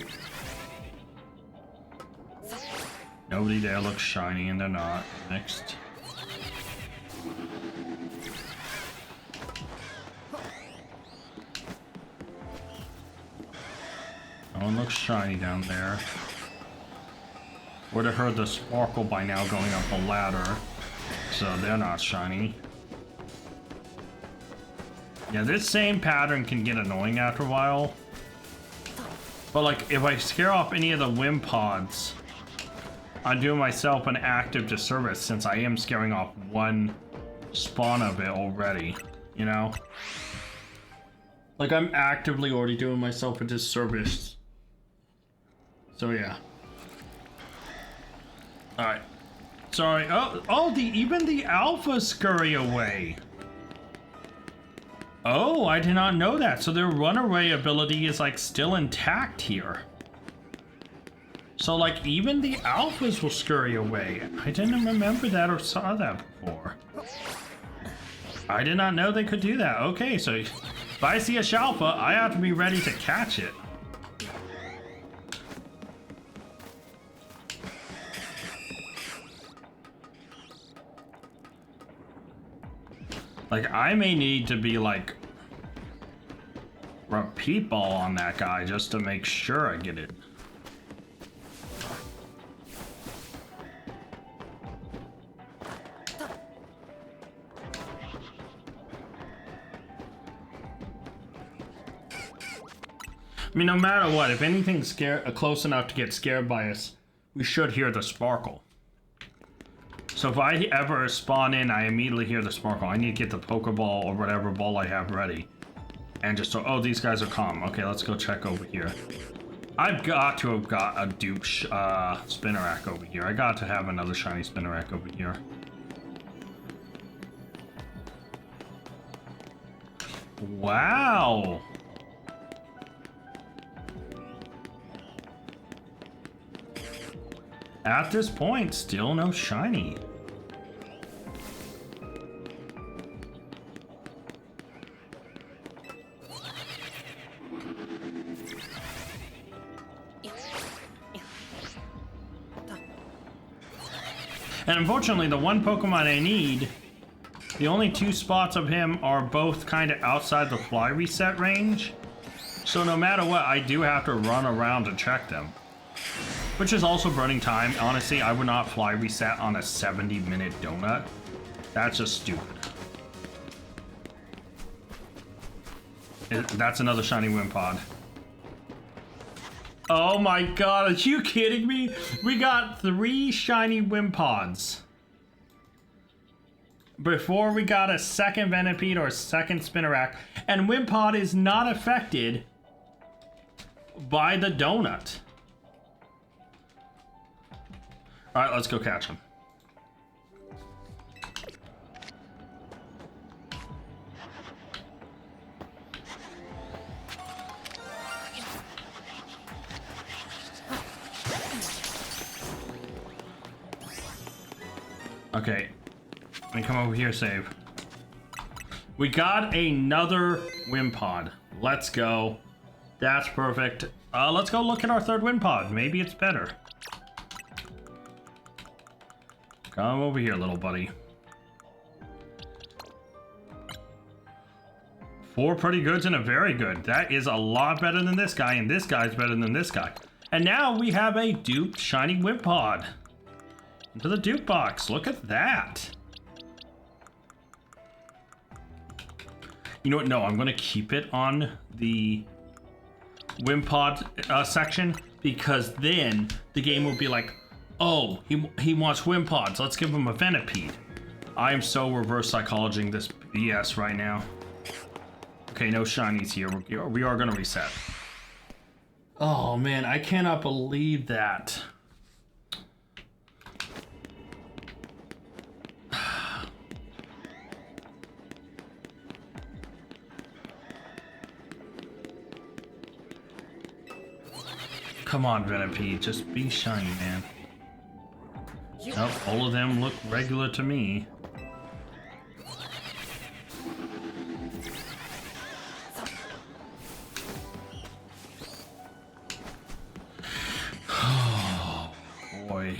Nobody there looks shiny, and they're not. Next. No one looks shiny down there. Would have heard the sparkle by now going up the ladder, so they're not shiny. Yeah, this same pattern can get annoying after a while. But like, if I scare off any of the Wimpods, I'm doing myself an active disservice since I am scaring off one spawn of it already, you know? Like, I'm actively already doing myself a disservice So yeah. All right. Sorry. Oh, even the alphas scurry away. Oh, I did not know that. So their runaway ability is like still intact here. So like even the alphas will scurry away. I didn't remember that or saw that before. I did not know they could do that. Okay, so if I see a Shalpa, I have to be ready to catch it. Like, I may need to be like repeat ball on that guy just to make sure I get it. I mean, no matter what, if anything's close enough to get scared by us, we should hear the sparkle. So if I ever spawn in, I immediately hear the sparkle. I need to get the Pokeball or whatever ball I have ready. And just so, oh, these guys are calm. Okay, let's go check over here. I've got to have got a dupe Spinnerack over here. I got to have another shiny Spinnerack over here. Wow. At this point, still no shiny. And unfortunately, the one Pokemon I need, the only two spots of him are both kind of outside the fly reset range. So no matter what, I do have to run around to check them. Which is also burning time. Honestly, I would not fly reset on a 70-minute donut. That's just stupid. That's another shiny Wimpod. Oh my god, are you kidding me? We got 3 shiny Wimpods before we got a second Venipede or a second Spinnerack. And Wimpod is not affected by the donut. Alright, let's go catch him. Okay. Let me come over here, save. We got another Wimpod. Let's go. That's perfect. Let's go look at our third Wimpod. Maybe it's better. Come over here, little buddy. 4 pretty goods and a very good. That is a lot better than this guy, and this guy's better than this guy. And now we have a duped shiny Wimpod. Into the dupe box. Look at that. You know what? No, I'm going to keep it on the Wimpod section, because then the game will be like, oh, he wants Wimpods. Let's give him a Venipede. I am so reverse psychologing this BS right now. Okay, no shinies here. We are going to reset. Oh, man, I cannot believe that. Come on, Venipede, just be shiny, man. Nope, all of them look regular to me. Oh, boy.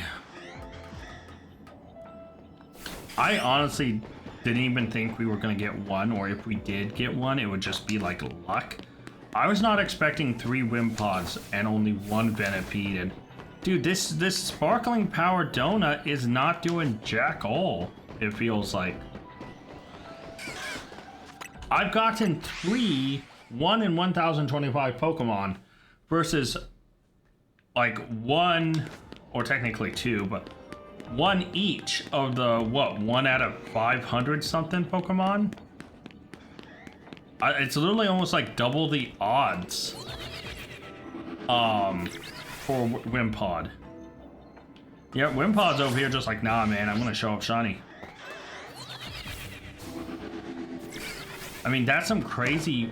I honestly didn't even think we were gonna get one, or if we did get one, it would just be like luck. I was not expecting 3 Wimpods and only 1 Venipede, and dude, this sparkling power donut is not doing jack all, it feels like. I've gotten 3 1 in 1025 Pokemon versus like 1, or technically 2, but 1 each of the, what, 1 out of 500 something Pokemon? It's literally almost like double the odds. for Wimpod. Yeah, Wimpod's over here just like, nah, man, I'm gonna show up shiny. I mean, that's some crazy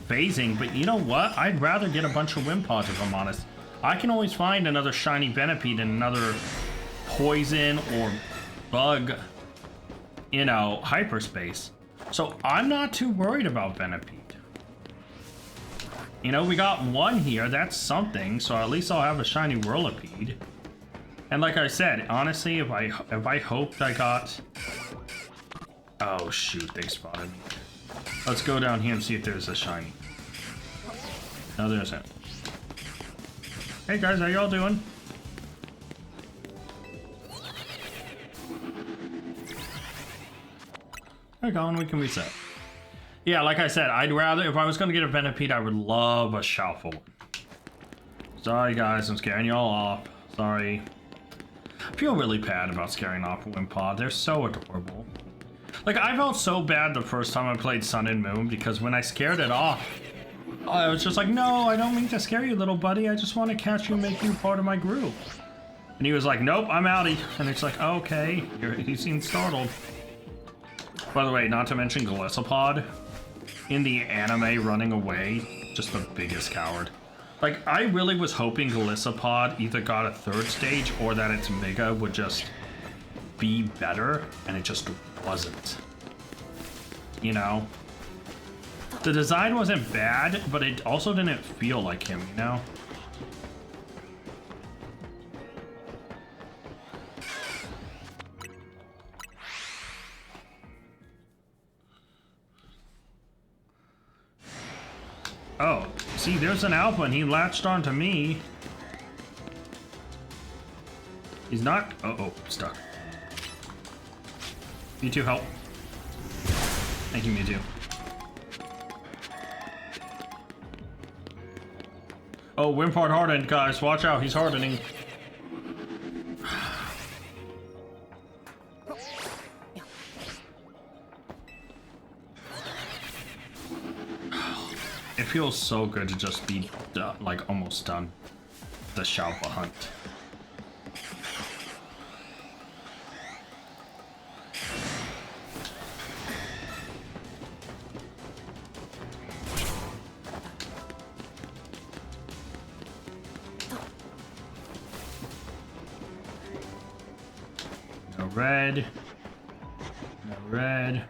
phasing, but you know what? I'd rather get a bunch of Wimpods if I'm honest. I can always find another shiny Venipede and another poison or bug, you know, hyperspace. So I'm not too worried about Venipede. You know, we got one here, that's something, so at least I'll have a shiny Whirlipede. And like I said, honestly, if I hoped I got... Oh shoot, they spotted me. Let's go down here and see if there's a shiny. No, there isn't. Hey guys, how y'all doing? There we go, and we can reset. Yeah, like I said, I'd rather, if I was gonna get a Venipede, I would love a Shuffle one. Sorry guys, I'm scaring y'all off. Sorry. I feel really bad about scaring off Wimpod. They're so adorable. Like, I felt so bad the first time I played Sun and Moon because when I scared it off, I was just like, no, I don't mean to scare you, little buddy. I just want to catch you and make you part of my group. And he was like, nope, I'm outie. And it's like, okay, he seemed startled. By the way, not to mention Golisopod in the anime running away, just the biggest coward. Like, I really was hoping Golisopod either got a 3rd stage or that its Mega would just be better, and it just wasn't. You know? The design wasn't bad, but it also didn't feel like him, you know? Oh, see, there's an Alpha and he latched onto me. He's not... Oh, stuck. Mewtwo, help. Thank you, Mewtwo. Oh, Wimpod hardened, guys. Watch out, he's hardening. It feels so good to just be done, like almost done the Shalpa hunt. No red. No red.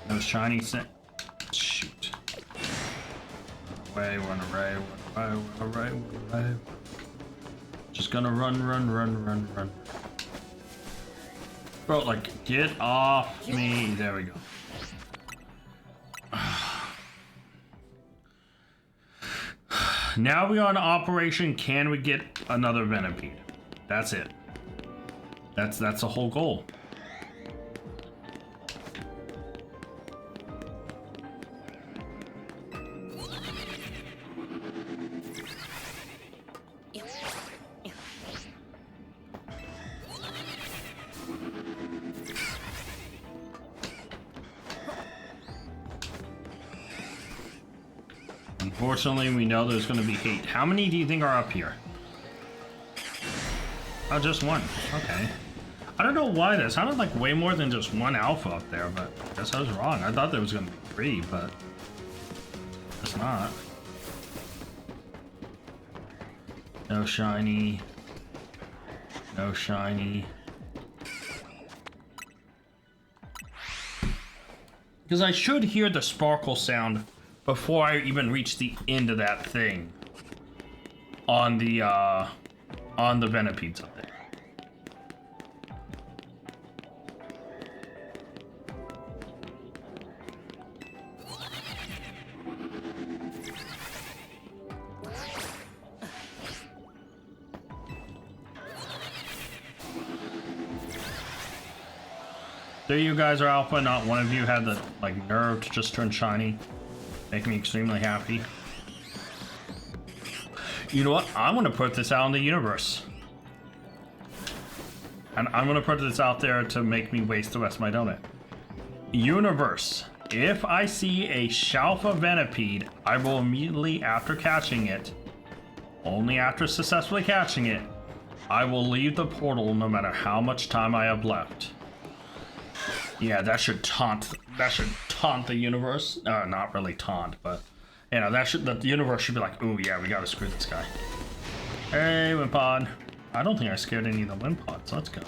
No shiny scent. Shoot. Run away. Just gonna run. Bro, like, get off me. There we go. Now we are on Operation Can We Get Another Venipede? That's it. That's the whole goal. Unfortunately, we know there's going to be hate. How many do you think are up here? Oh, just one. Okay. I don't know why that sounded like way more than just one Alpha up there, but I guess I was wrong. I thought there was going to be 3, but it's not. No shiny. No shiny. Because I should hear the sparkle sound before I even reach the end of that thing on the Venipedes up there. There you guys are Alpha, not one of you had the nerve to just turn shiny. Make me extremely happy. You know what? I'm gonna put this out in the universe. And I'm gonna put this out there to make me waste the rest of my donut. Universe. if I see a Shalfa Venipede, I will immediately, after catching it, only after successfully catching it, I will leave the portal no matter how much time I have left. Yeah, that should taunt the universe. Not really taunt, but you know, the universe should be like, ooh yeah, we gotta screw this guy. Hey, Wimpod. I don't think I scared any of the Wimpods. Let's go.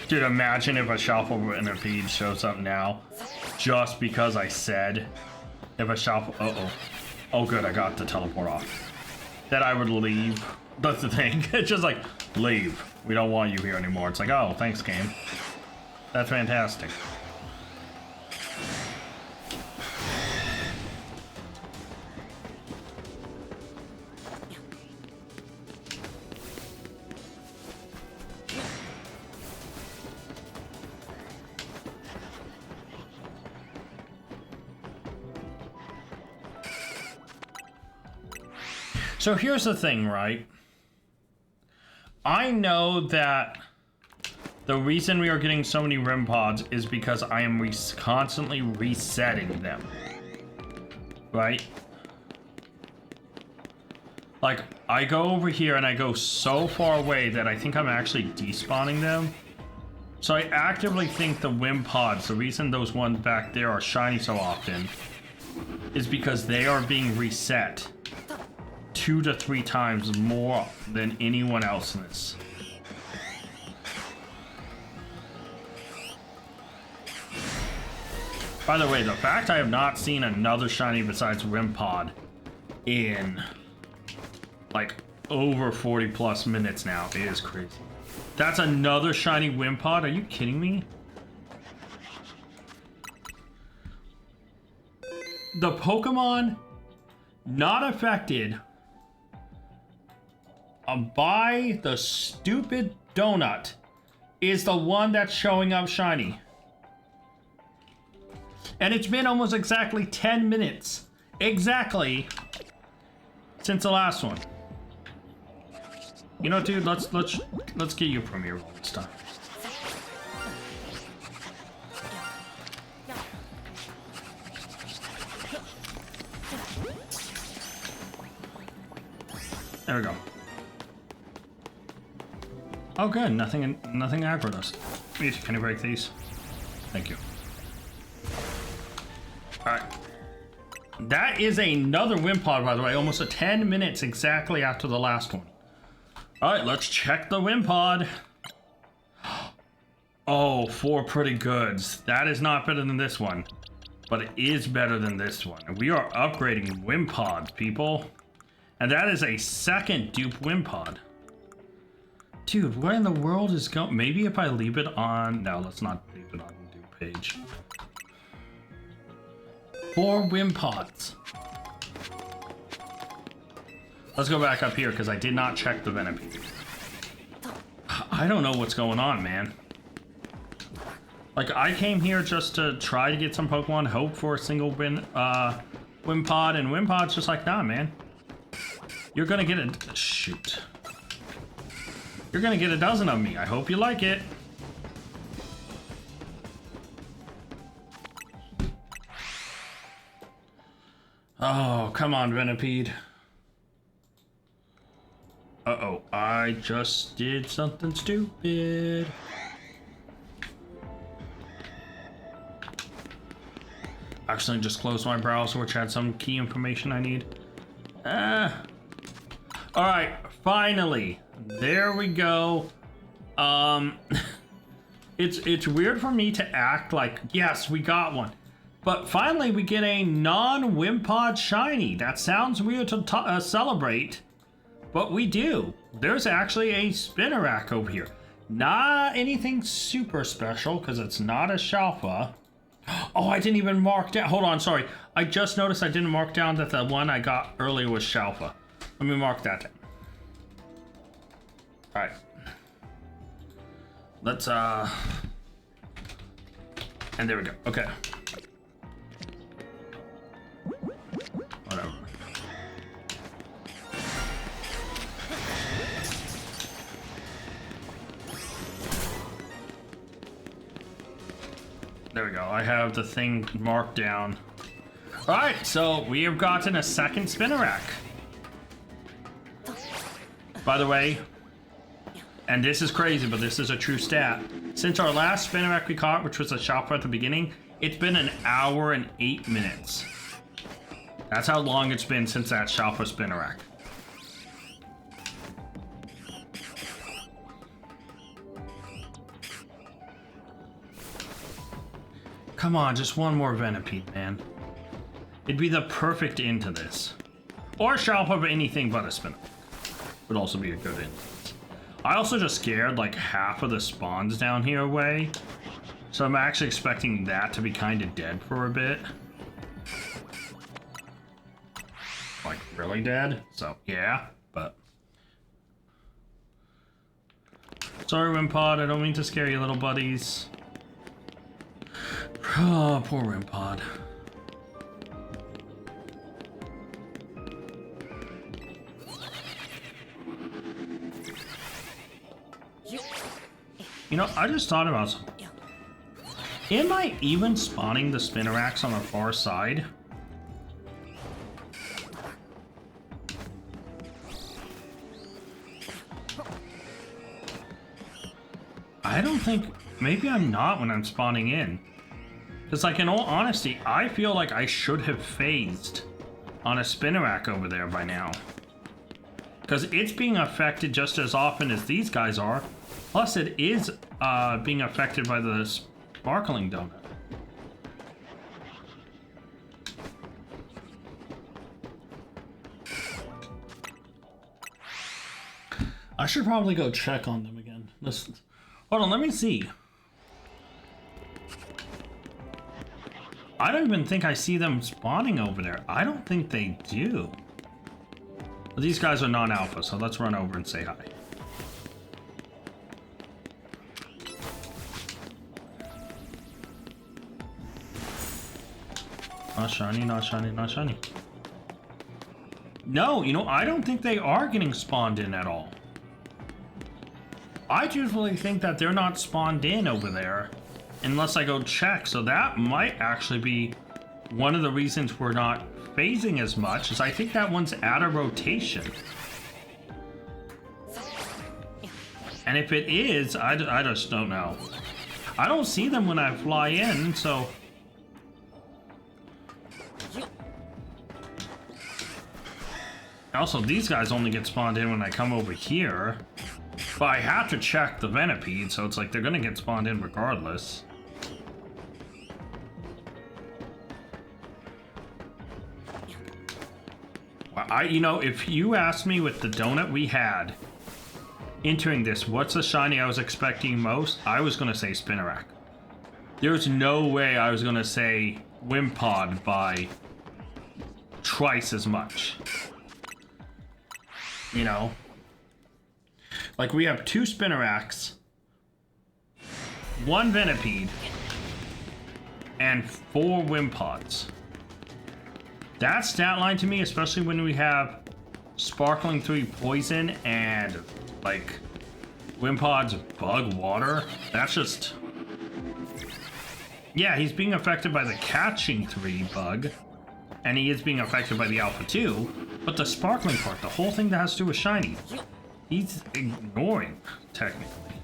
Dude, imagine if a Shalfa Venipede shows up now, just because I said, if a Shalfa, oh good, I got the teleport off. That I would leave. That's the thing. It's just like, leave. We don't want you here anymore. It's like, oh, thanks, game. That's fantastic. So here's the thing, right? I know that the reason we are getting so many REM pods is because I am constantly resetting them. Right? Like, I go over here and I go so far away that I think I'm actually despawning them. So I actively think the WIM pods, the reason those ones back there are shiny so often, is because they are being reset 2 to 3 times more than anyone else in this. By the way, the fact I have not seen another shiny besides Wimpod in like over 40 plus minutes now is crazy. That's another shiny Wimpod? Are you kidding me? The Pokemon not affected by the stupid donut is the one that's showing up shiny. And it's been almost exactly 10 minutes. Exactly. Since the last one. You know, dude, let's get you from here stuff. There we go. Oh good, nothing aggroed us. Can you break these? Thank you. Alright. That is another Wimpod, by the way, almost 10 minutes exactly after the last one. Alright, let's check the Wimpod. Oh, 4 pretty goods. That is not better than this one, but it is better than this one. We are upgrading Wimpods, people. And that is a second dupe Wimpod. Dude, what in the world is going? Maybe if I leave it on... No, let's not leave it on the dupe page. 4 Wimpods. Let's go back up here because I did not check the Venipede. I don't know what's going on, man. Like, I came here just to try to get some Pokemon, hope for a single Wimpod, and Wimpod's just like, nah, man. You're gonna get a... Shoot. You're gonna get a dozen of me. I hope you like it. Oh, come on, Venipede. Uh-oh, I just did something stupid. Accidentally just closed my browser, which had some key information I need. Alright, finally. There we go. It's weird for me to act like, yes, we got one. But finally, we get a non-Wimpod shiny. That sounds weird to celebrate, but we do. There's actually a Spinarak over here. Not anything super special, because it's not a Shalfa. Oh, I didn't even mark down. Hold on, sorry. I just noticed I didn't mark down that the one I got earlier was Shalfa. Let me mark that down. All right. Let's, and there we go. Okay. Whatever. there we go. I have the thing marked down. All right, so we have gotten a second Spinnerack. By the way, and this is crazy, but this is a true stat. Since our last Spinnerack we caught, which was a shopper at the beginning, it's been an hour and 8 minutes. That's how long it's been since that shopper Spinnerack. Come on, just one more Venipede, man. It'd be the perfect end to this. Or shopper of anything but a Spinnerack. Would also be a good end. I also just scared like half of the spawns down here away. So I'm actually expecting that to be kind of dead for a bit. Like really dead? So yeah, but... Sorry Wimpod, I don't mean to scare you little buddies. Oh, poor Wimpod. You know, I just thought about something. Am I even spawning the Spinneracks on the far side? I don't think... Maybe I'm not when I'm spawning in. Because, like, in all honesty, I feel like I should have phased on a Spinnerack over there by now. Because it's being affected just as often as these guys are. Plus, it is being affected by the sparkling donut. I should probably go check on them again. Listen. Hold on, let me see. I don't even think I see them spawning over there. I don't think they do. But these guys are non-alpha, so let's run over and say hi. Not shiny, not shiny, not shiny. No, you know, I don't think they are getting spawned in at all. I truthfully think that they're not spawned in over there unless I go check. So that might actually be one of the reasons we're not phasing as much, is I think that one's out of rotation. And if it is, I just don't know. I don't see them when I fly in, so... Also, these guys only get spawned in when I come over here. But I have to check the Venipede, so it's like they're gonna get spawned in regardless. You know, if you asked me with the donut we had entering this, what's the shiny I was expecting most? I was gonna say Spinnerack. There's no way I was gonna say Wimpod by twice as much. You know? Like, we have 2 Spinneracks, 1 Venipede, and 4 Wimpods. That stat line to me, especially when we have Sparkling 3 Poison and, like, Wimpod's Bug Water, that's just... Yeah, he's being affected by the Catching 3 bug, and he is being affected by the Alpha 2, but the Sparkling part, the whole thing that has to do with Shiny, he's ignoring, technically.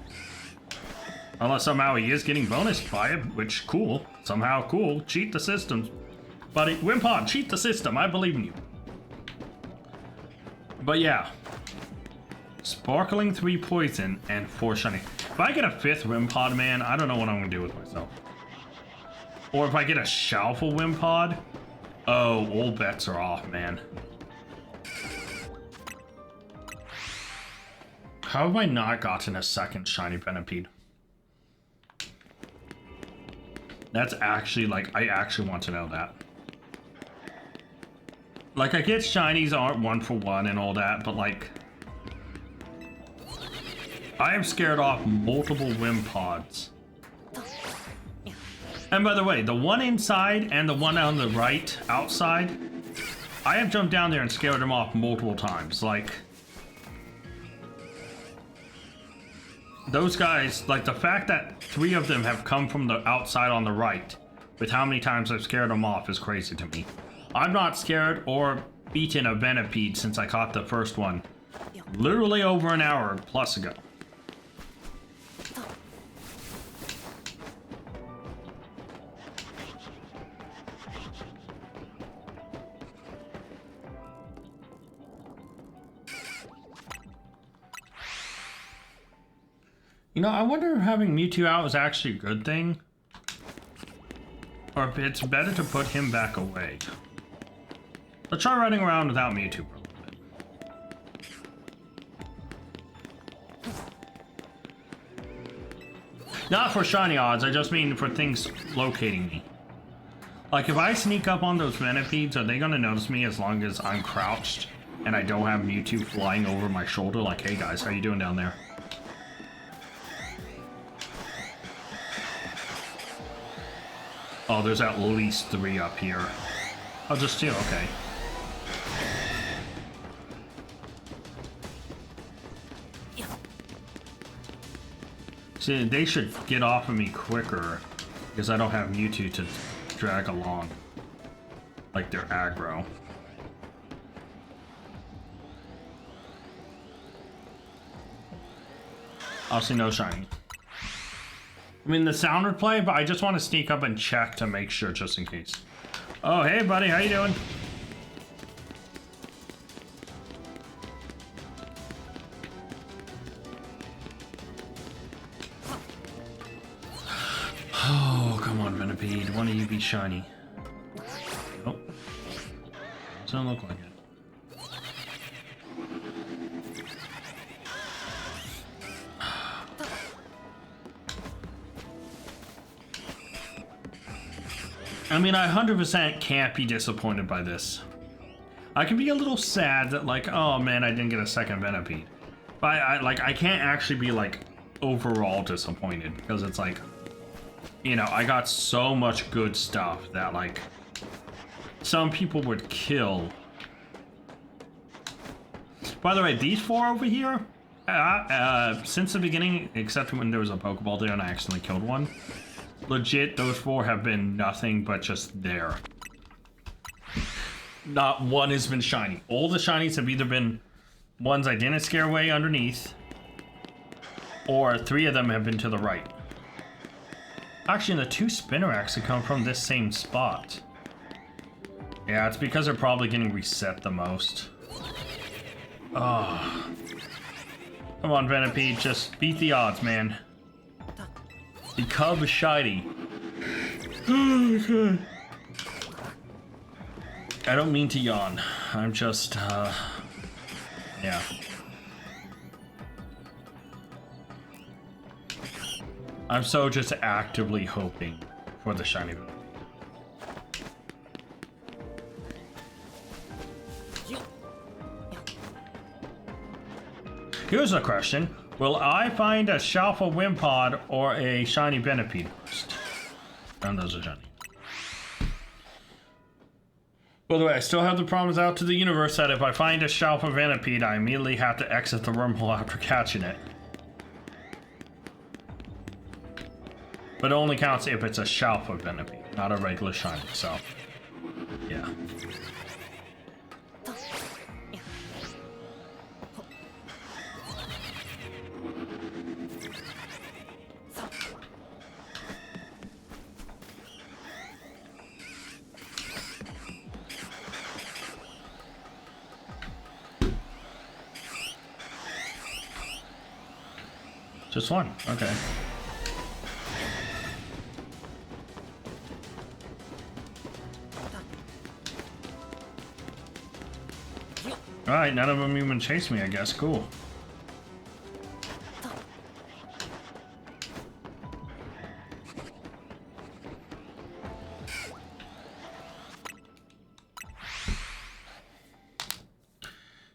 Unless somehow he is getting bonused by it, which, cool. Somehow cool. Cheat the system. Buddy, Wimpod, cheat the system. I believe in you. But yeah. Sparkling 3 Poison and 4 Shiny. If I get a 5th Wimpod, man, I don't know what I'm going to do with myself. Or if I get a Shalful Wimpod, oh, all bets are off, man. How have I not gotten a second shiny Venipede? That's actually, like, I actually want to know that. Like, I get shinies aren't 1-for-1 and all that, but, like... I am scared off multiple Wimpods. And by the way, the one inside and the one on the right, outside, I have jumped down there and scared them off multiple times, like... those guys, like the fact that 3 of them have come from the outside on the right, with how many times I've scared them off, is crazy to me. I'm not scared or beaten a Venipede since I caught the first one, literally over an hour plus ago. You know, I wonder if having Mewtwo out is actually a good thing, or if it's better to put him back away. Let's try running around without Mewtwo for a little bit. Not for shiny odds, I just mean for things locating me. Like if I sneak up on those Venipedes, are they gonna notice me as long as I'm crouched and I don't have Mewtwo flying over my shoulder like, hey guys, how you doing down there? Oh, there's at least 3 up here. Oh, just 2, okay. See, they should get off of me quicker, because I don't have Mewtwo to drag along. Like they're aggro. Obviously no shiny. I mean, the sound would play, but I just want to sneak up and check to make sure, just in case. Oh, hey, buddy, how you doing? Oh, come on, Venipede. One of you be shiny. Oh. Doesn't look like it. I mean, I 100% can't be disappointed by this. I can be a little sad that, like, oh man, I didn't get a second Venipede. But I can't actually be, like, overall disappointed, because it's like, you know, I got so much good stuff that, like, some people would kill. By the way, these 4 over here, since the beginning, except when there was a Pokeball there and I accidentally killed one, legit, those 4 have been nothing but just there. Not one has been shiny. All the shinies have either been ones I didn't scare away underneath, or 3 of them have been to the right. Actually, the 2 Spinneracks have come from this same spot. Yeah, it's because they're probably getting reset the most. Oh. Come on, Venipede, just beat the odds, man. Become shiny. I don't mean to yawn. I'm just, yeah. I'm so just actively hoping for the shiny. Here's a question. Will I find a Shalfa Wimpod or a shiny Venipede first? And those are shiny. By the way, I still have the promise out to the universe that if I find a Shalfa Venipede, I immediately have to exit the wormhole after catching it. But it only counts if it's a Shalfa Venipede, not a regular shiny, so yeah. Just one, okay. Alright, none of them even chase me, I guess. Cool.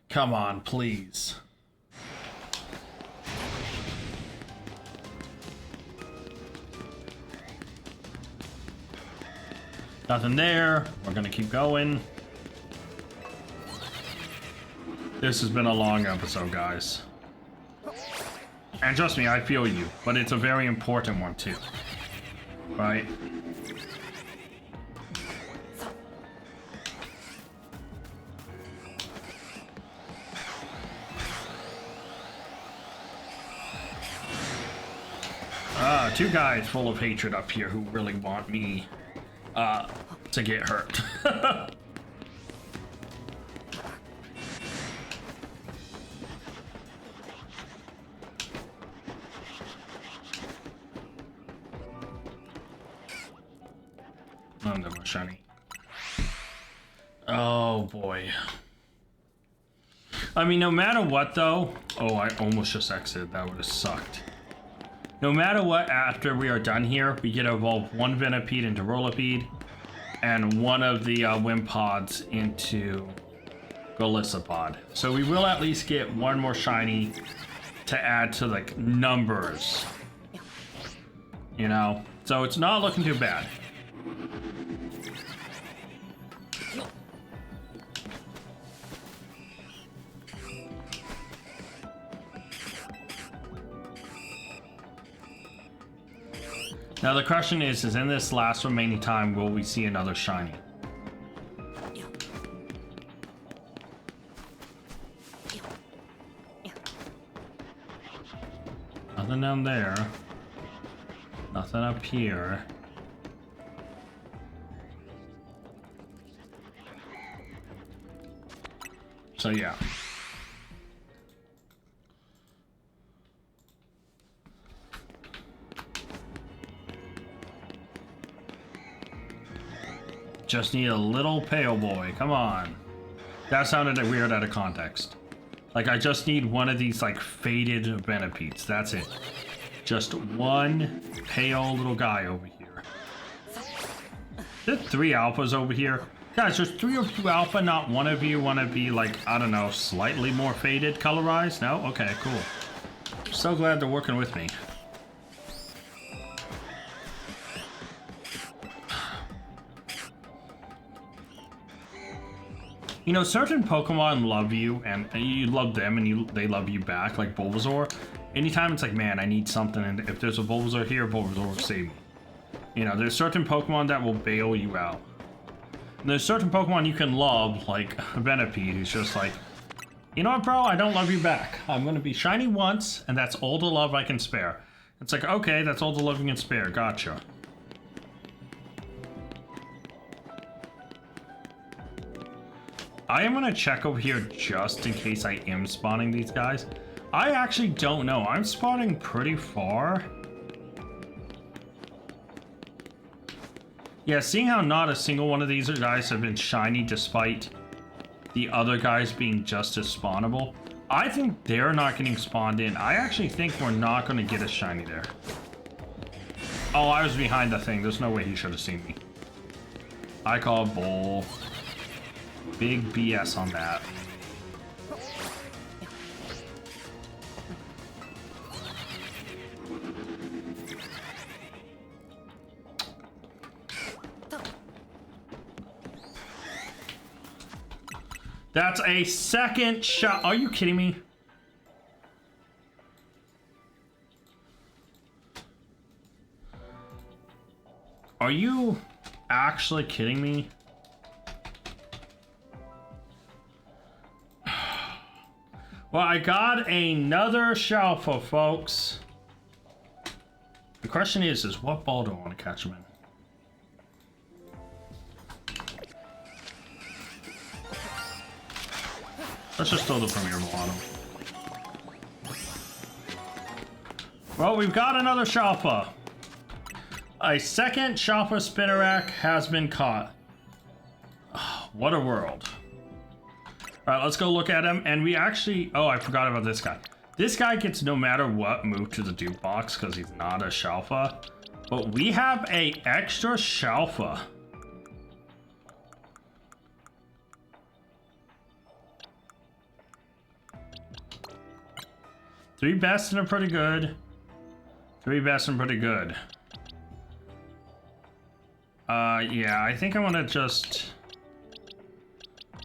Come on, please. Nothing there. We're gonna keep going. This has been a long episode, guys. And trust me, I feel you, but it's a very important one too. Right? Two guys full of hatred up here who really want me to get hurt. Oh, no more shiny. Oh boy. I mean, no matter what though. Oh, I almost just exited. That would have sucked. No matter what, after we are done here, we get to evolve one Venipede into Rolipede, and one of the Wimpods into Golisopod. So we will at least get one more shiny to add to the numbers. You know? So it's not looking too bad. Now the question is in this last remaining time, will we see another shiny? Nothing down there. Nothing up here. So yeah. Just need a little pale boy. Come on. That sounded weird out of context. Like, I just need one of these, like, faded Venipedes. That's it. Just one pale little guy over here. There's 3 alphas over here. Guys, there's 3 of you alpha, not one of you want to be, like, I don't know, slightly more faded, colorized? No? Okay, cool. So glad they're working with me. You know, certain Pokemon love you, and you love them, and they love you back, like Bulbasaur. Anytime it's like, man, I need something, and if there's a Bulbasaur here, Bulbasaur will save me. You know, there's certain Pokemon that will bail you out. And there's certain Pokemon you can love, like Venipede, who's just like, you know what, bro? I don't love you back. I'm gonna be shiny once, and that's all the love I can spare. It's like, okay, that's all the love you can spare. Gotcha. I am gonna check over here just in case I am spawning these guys. I actually don't know. I'm spawning pretty far. Yeah, seeing how not a single one of these guys have been shiny despite the other guys being just as spawnable, I think they're not getting spawned in. I actually think we're not gonna get a shiny there. Oh, I was behind the thing. There's no way he should have seen me. I call bull. Big BS on that. That's a second shot. Are you kidding me? Are you actually kidding me? Well, I got another Shalfa, folks. The question is what ball do I want to catch him in? Let's just throw the Premier Ball on him. Well, we've got another Shalfa. A second Shalfa Spinnerack has been caught. Oh, what a world. Alright, let's go look at him. And we actually... Oh, I forgot about this guy. This guy gets no matter what moved to the dupe box because he's not a Shalfa. But we have a extra Shalfa. Three best and a pretty good. 3 best and pretty good. Yeah, I think I want to just...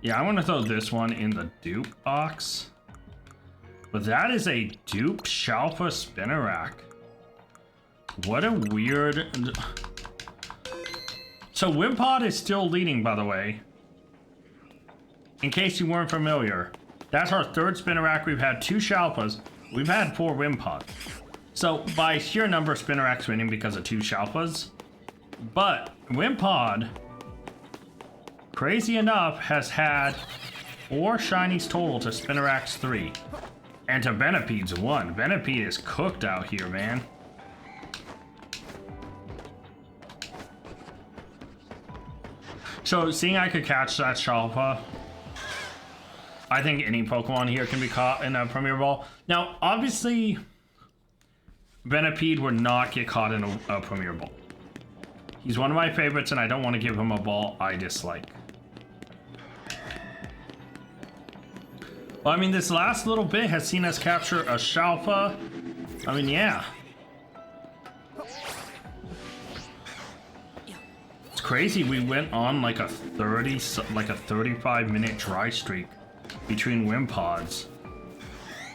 Yeah, I want to throw this one in the dupe box. But that is a duped Shalfa Spinnerack. What a weird... So Wimpod is still leading, by the way. In case you weren't familiar. That's our third Spinnerack. We've had 2 Shalpas. We've had 4 Wimpods. So by sheer number, Spinnerack's winning because of 2 Shalpas. But Wimpod, crazy enough, has had 4 shinies total to Spinnerack's 3. And to Venipede's 1. Venipede is cooked out here, man. So, seeing I could catch that Shalpa, I think any Pokemon here can be caught in a Premier Ball. Now, obviously, Venipede would not get caught in a Premier Ball. He's one of my favorites, and I don't want to give him a ball I dislike. Well, I mean, this last little bit has seen us capture a Shalpa. I mean, yeah. It's crazy. We went on like a 35-minute dry streak between Wimpods.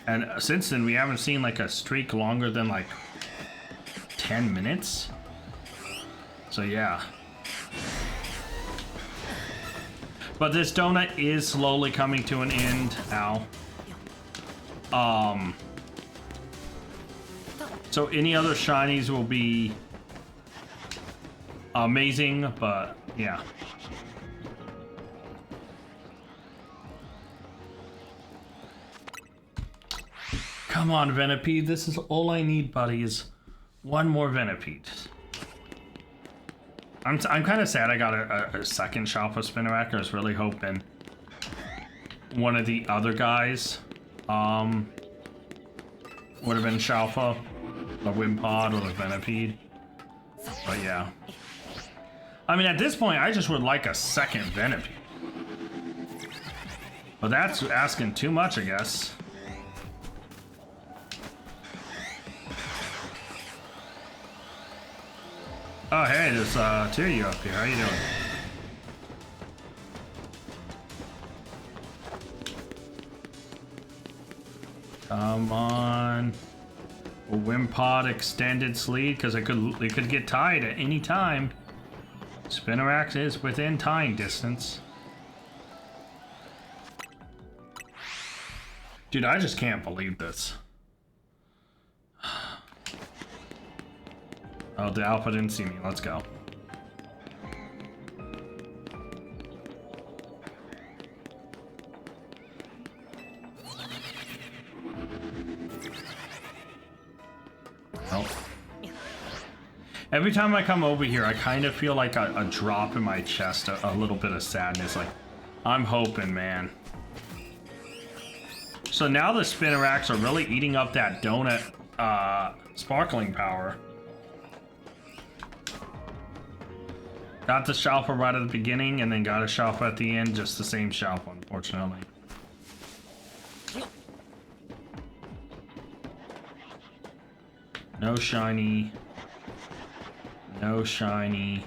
And since then, we haven't seen like a streak longer than like 10 minutes. So, yeah. But this donut is slowly coming to an end. Ow. So any other shinies will be amazing, but yeah. Come on, Venipede. This is all I need, buddies. One more Venipede. I'm kind of sad I got a second Shalpa Spinnerack. I was really hoping one of the other guys would have been Shalpa, the Wimpod, or the Venipede. But yeah. I mean, at this point, I just would like a second Venipede. But that's asking too much, I guess. Oh, hey, there's 2 of you up here. How you doing? Come on. Will Wimpod extend its lead? Because it could get tied at any time. Spinnerack is within tying distance. Dude, I just can't believe this. Oh, the Alpha didn't see me. Let's go. Oh. Every time I come over here, I kind of feel like a drop in my chest, a little bit of sadness. Like, I'm hoping, man. So now the Spinneracks are really eating up that donut sparkling power. Got the Shalpa right at the beginning, and then got a Shalpa at the end. Just the same Shalpa, unfortunately. No shiny. No shiny.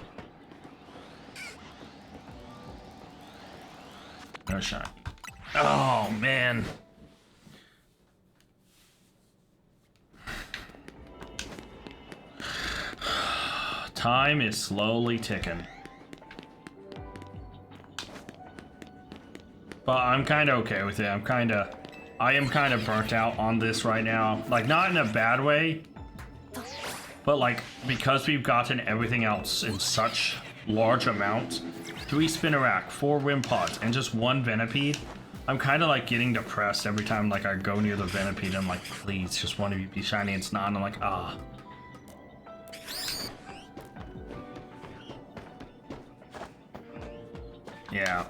No shiny. Oh, man. Time is slowly ticking. But I'm kind of okay with it. I am kind of burnt out on this right now. Like, not in a bad way, but like, because we've gotten everything else in such large amounts, 3 Spinnerack, 4 Wimpods, and just 1 Venipede, I'm kind of like getting depressed every time like I go near the Venipede. I'm like, please, just one of you be shiny. It's not, and I'm like, ah. Yeah.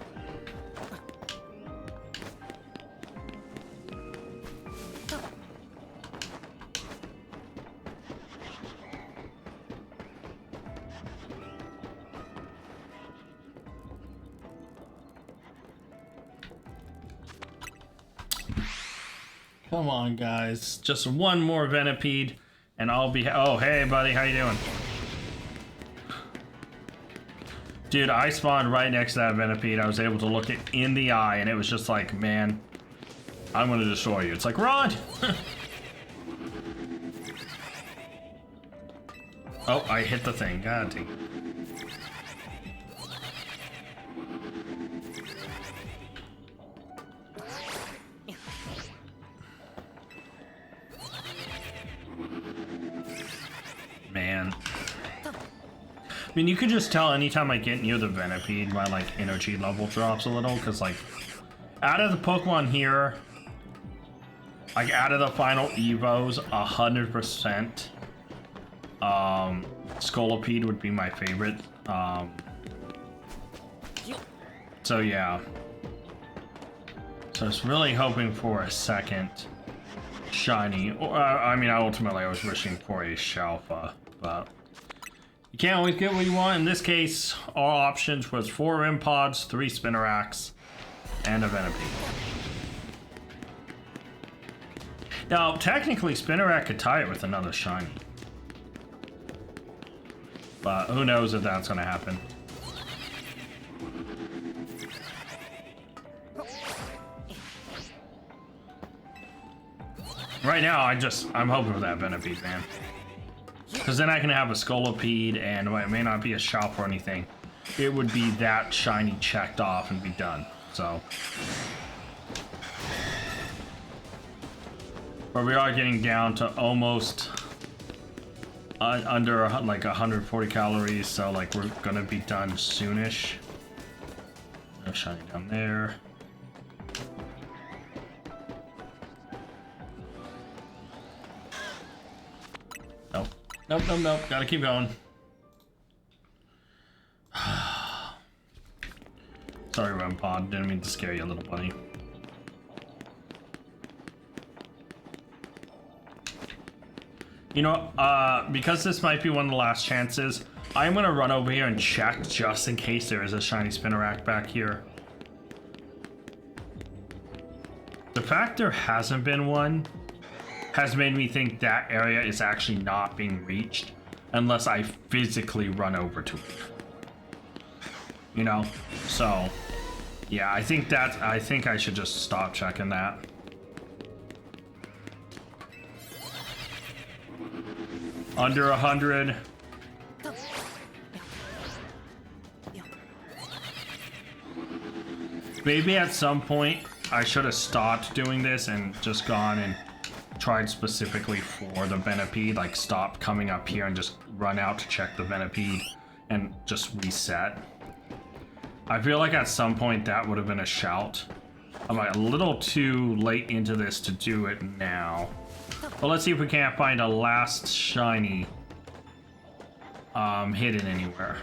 Come on, guys. Just one more Venipede, and I'll be... Oh, hey, buddy. How you doing? Dude, I spawned right next to that Venipede. I was able to look it in the eye, and it was just like, man, I'm gonna destroy you. It's like, run! Oh, I hit the thing. God dang. Man. I mean, you could just tell anytime I get near the Venipede, my, like, energy level drops a little, because, like, out of the Pokemon here, like, out of the final Evos, 100%, Scolipede would be my favorite. So, yeah. So, I was really hoping for a second shiny, or, I mean, ultimately, I was wishing for a Shalfa, but you can't always get what you want. In this case, all options was 4 REM pods, 3 Spinoraks, and a Venipede. Now, technically, Spinarak could tie it with another shiny, but who knows if that's going to happen. Right now, I'm hoping for that Venipede, man. Because then I can have a Scolipede, and it may not be a shop or anything. It would be that shiny checked off and be done. So. But we are getting down to almost under like 140 calories, so like we're gonna be done soonish. No shiny down there. Nope. Nope, nope, nope. Gotta keep going. Sorry, Rempod. Didn't mean to scare you, little buddy. You know, because this might be one of the last chances, I'm gonna run over here and check just in case there is a shiny Spinarak back here. The fact there hasn't been one has made me think that area is actually not being reached unless I physically run over to it. You know? So, yeah, I think I should just stop checking that. Under 100. Maybe at some point I should have stopped doing this and just gone and tried specifically for the Venipede, like stop coming up here and just run out to check the Venipede and just reset. I feel like at some point that would have been a shout. I'm like a little too late into this to do it now. But let's see if we can't find a last shiny hidden anywhere.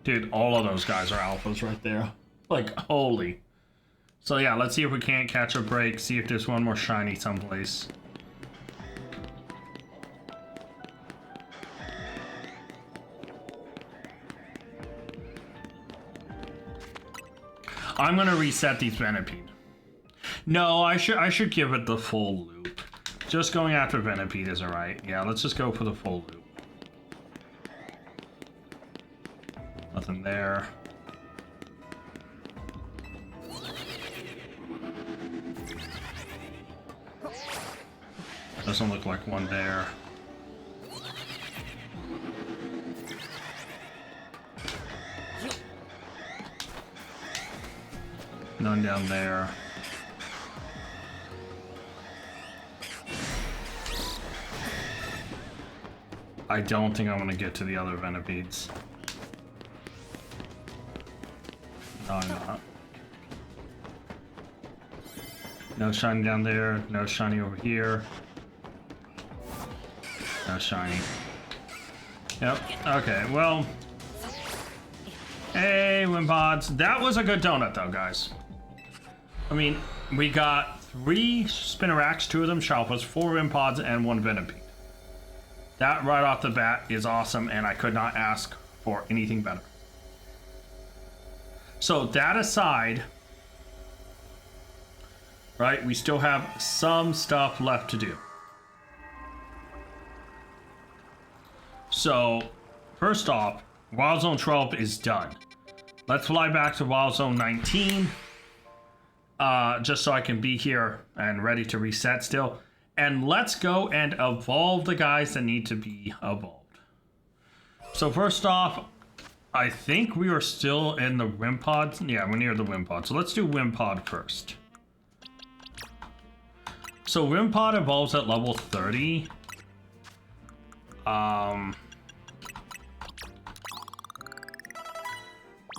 Dude, all of those guys are alphas right there. Like, holy. So yeah, let's see if we can't catch a break, see if there's one more shiny someplace. I'm gonna reset these Venipede. No, I should give it the full loop. Just going after Venipede is alright. Yeah, let's just go for the full loop. Nothing there. Doesn't look like one there. None down there. I don't think I'm gonna get to the other Venipedes. No, I'm not. No shiny down there, no shiny over here. No shiny. Yep, okay, well. Hey, Wimpods. That was a good donut though, guys. I mean, we got 3 Spinoraks, 2 of them Shalpas, 4 Wimpods, and 1 Venipede. That right off the bat is awesome, and I could not ask for anything better. So that aside, right, we still have some stuff left to do. So, first off, Wild Zone 12 is done. Let's fly back to Wild Zone 19. Just so I can be here and ready to reset still. And let's go and evolve the guys that need to be evolved. So first off, I think we are still in the Wimpod. Yeah, we're near the Wimpod. So let's do Wimpod first. So Wimpod evolves at level 30.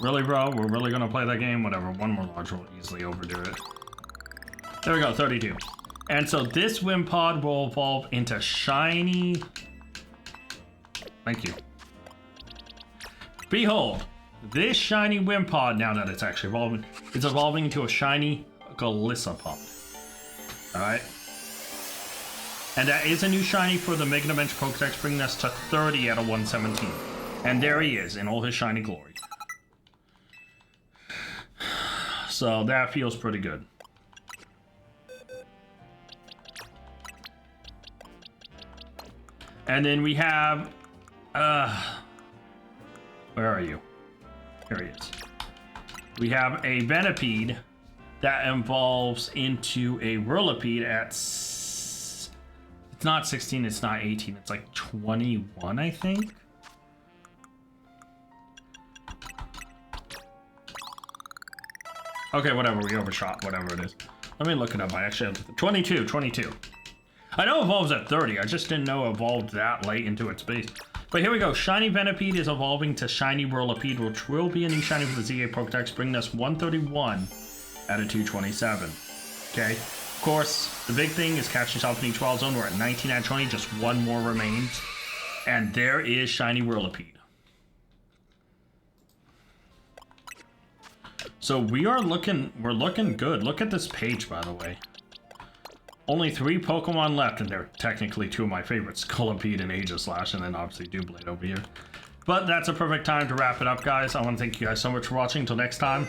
Really, bro? We're really gonna play that game? Whatever, one more launch will easily overdo it. There we go, 32. And so this Wimpod will evolve into Shiny... Thank you. Behold, this Shiny Wimpod, now that it's actually evolving, is evolving into a Shiny Galissapod. Alright? And that is a new Shiny for the Mega Adventure Pokédex, bringing us to 30 out of 117. And there he is, in all his shiny glory. So that feels pretty good. And then we have, where are you? Here he is. We have a Venipede that evolves into a Whirlipede at, it's not 16, it's not 18, it's like 21, I think. Okay, whatever, we overshot, whatever it is. Let me look it up. I actually have 22. I know it evolves at 30, I just didn't know it evolved that late into its base. But here we go, Shiny Venipede is evolving to Shiny Whirlipede, which will be a new Shiny for the ZA Pokédex, bringing us 131 out of 227. Okay, of course, the big thing is catch yourself in each wild zone. We're at 19 out of 20, just one more remains. And there is Shiny Whirlipede. So we're looking good. Look at this page, by the way. Only 3 Pokemon left, and they're technically 2 of my favorites, Scolipede and Aegislash, and then obviously Doublade over here. But that's a perfect time to wrap it up, guys. I want to thank you guys so much for watching. Until next time,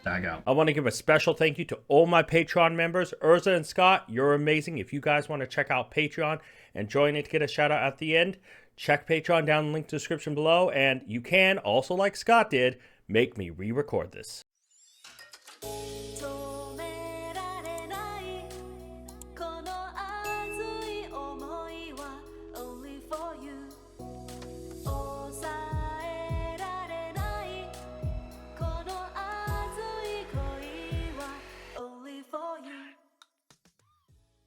tag out. I want to give a special thank you to all my Patreon members. Urza and Scott, you're amazing. If you guys want to check out Patreon and join it to get a shout out at the end, check Patreon down in the link to the description below. And you can, also like Scott did, make me re-record this.